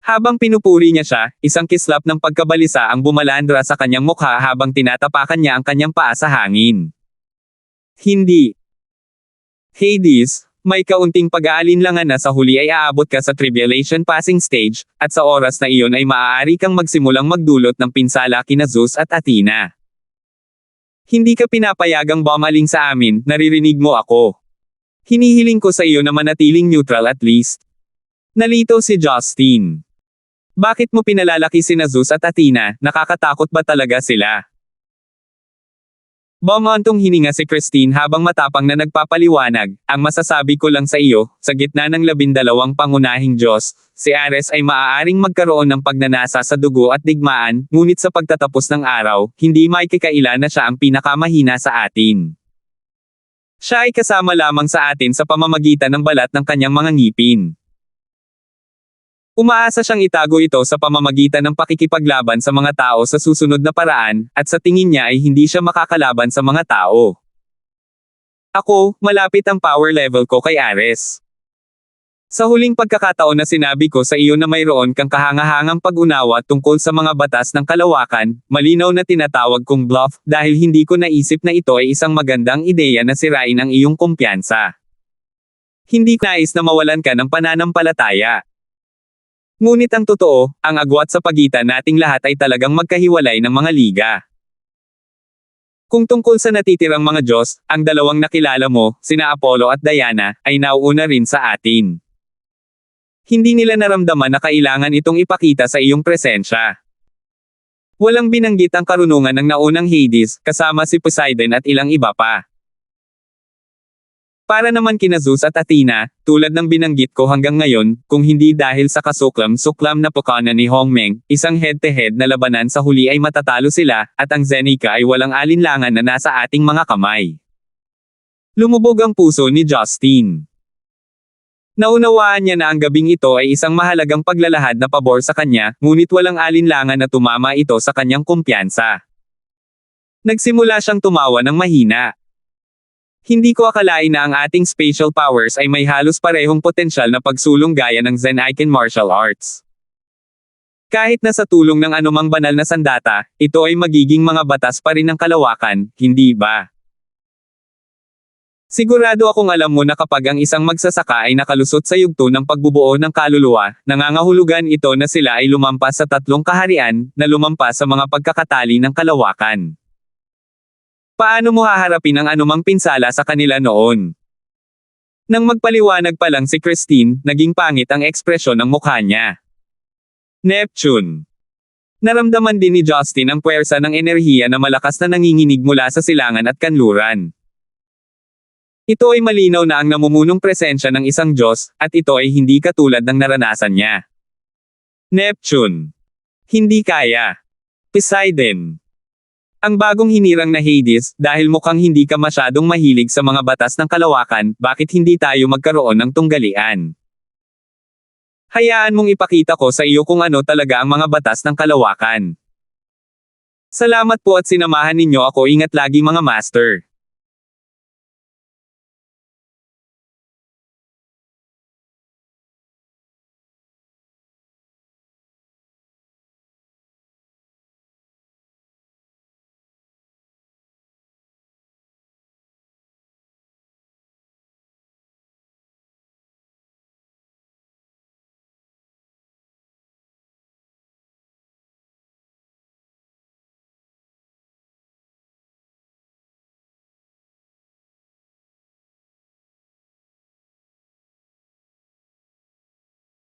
Habang pinupuri niya siya, isang kislap ng pagkabalisa ang bumalandra sa kanyang mukha habang tinatapakan niya ang kanyang paa sa hangin. Hindi. Hades, may kaunting pag-aalinlangan na sa huli ay aabot ka sa tribulation passing stage, at sa oras na iyon ay maaari kang magsimulang magdulot ng pinsala kina Zeus at Athena. Hindi ka pinapayagang bumaling sa amin, naririnig mo ako. Hinihiling ko sa iyo na manatiling neutral at least. Nalito si Justin. Bakit mo pinalalaki sina Zeus at Athena, nakakatakot ba talaga sila? Bumantong hininga si Christine habang matapang na nagpapaliwanag, ang masasabi ko lang sa iyo, sa gitna ng 12 pangunahing Diyos, si Ares ay maaaring magkaroon ng pagnanasa sa dugo at digmaan, ngunit sa pagtatapos ng araw, hindi maikikaila na siya ang pinakamahina sa atin. Siya ay kasama lamang sa atin sa pamamagitan ng balat ng kanyang mga ngipin. Umaasa siyang itago ito sa pamamagitan ng pakikipaglaban sa mga tao sa susunod na paraan, at sa tingin niya ay hindi siya makakalaban sa mga tao. Ako, malapit ang power level ko kay Ares. Sa huling pagkakataon na sinabi ko sa iyo na mayroon kang kahangahangang pag-unawa tungkol sa mga batas ng kalawakan, malinaw na tinatawag kong bluff dahil hindi ko naisip na ito ay isang magandang ideya na sirain ang iyong kumpiyansa. Hindi ko nais na mawalan ka ng pananampalataya. Ngunit ang totoo, ang agwat sa pagitan nating lahat ay talagang magkahiwalay ng mga liga. Kung tungkol sa natitirang mga Diyos, ang dalawang nakilala mo, sina Apollo at Diana, ay nauuna rin sa atin. Hindi nila naramdaman na kailangan itong ipakita sa iyong presensya. Walang binanggit ang karunungan ng naunang Hades, kasama si Poseidon at ilang iba pa. Para naman kina Zeus at Athena, tulad ng binanggit ko hanggang ngayon, kung hindi dahil sa kasuklam-suklam na pukana ni Hongmeng, isang head-to-head na labanan sa huli ay matatalo sila, at ang Zenica ay walang alinlangan na nasa ating mga kamay. Lumubog ang puso ni Justin. Naunawaan niya na ang gabing ito ay isang mahalagang paglalahad na pabor sa kanya, ngunit walang alinlangan na tumama ito sa kanyang kumpiyansa. Nagsimula siyang tumawa ng mahina. Hindi ko akalain na ang ating spatial powers ay may halos parehong potensyal na pagsulong gaya ng Zen-Aiken martial arts. Kahit na sa tulong ng anumang banal na sandata, ito ay magiging mga batas pa rin ng kalawakan, hindi ba? Sigurado akong alam mo na kapag ang isang magsasaka ay nakalusot sa yugto ng pagbubuo ng kaluluwa, nangangahulugan ito na sila ay lumampas sa 3 kaharian, na lumampas sa mga pagkakatali ng kalawakan. Paano mo haharapin ang anumang pinsala sa kanila noon? Nang magpaliwanag pa lang si Christine, naging pangit ang ekspresyon ng mukha niya. Neptune. Naramdaman din ni Justin ang puwersa ng enerhiya na malakas na nanginginig mula sa silangan at kanluran. Ito ay malinaw na ang namumunong presensya ng isang Diyos, at ito ay hindi katulad ng naranasan niya. Neptune. Hindi kaya. Poseidon. Ang bagong hinirang na Hades, dahil mukhang hindi ka masyadong mahilig sa mga batas ng kalawakan, bakit hindi tayo magkaroon ng tunggalian? Hayaan mong ipakita ko sa iyo kung ano talaga ang mga batas ng kalawakan. Salamat po at sinamahan ninyo ako, ingat lagi mga master.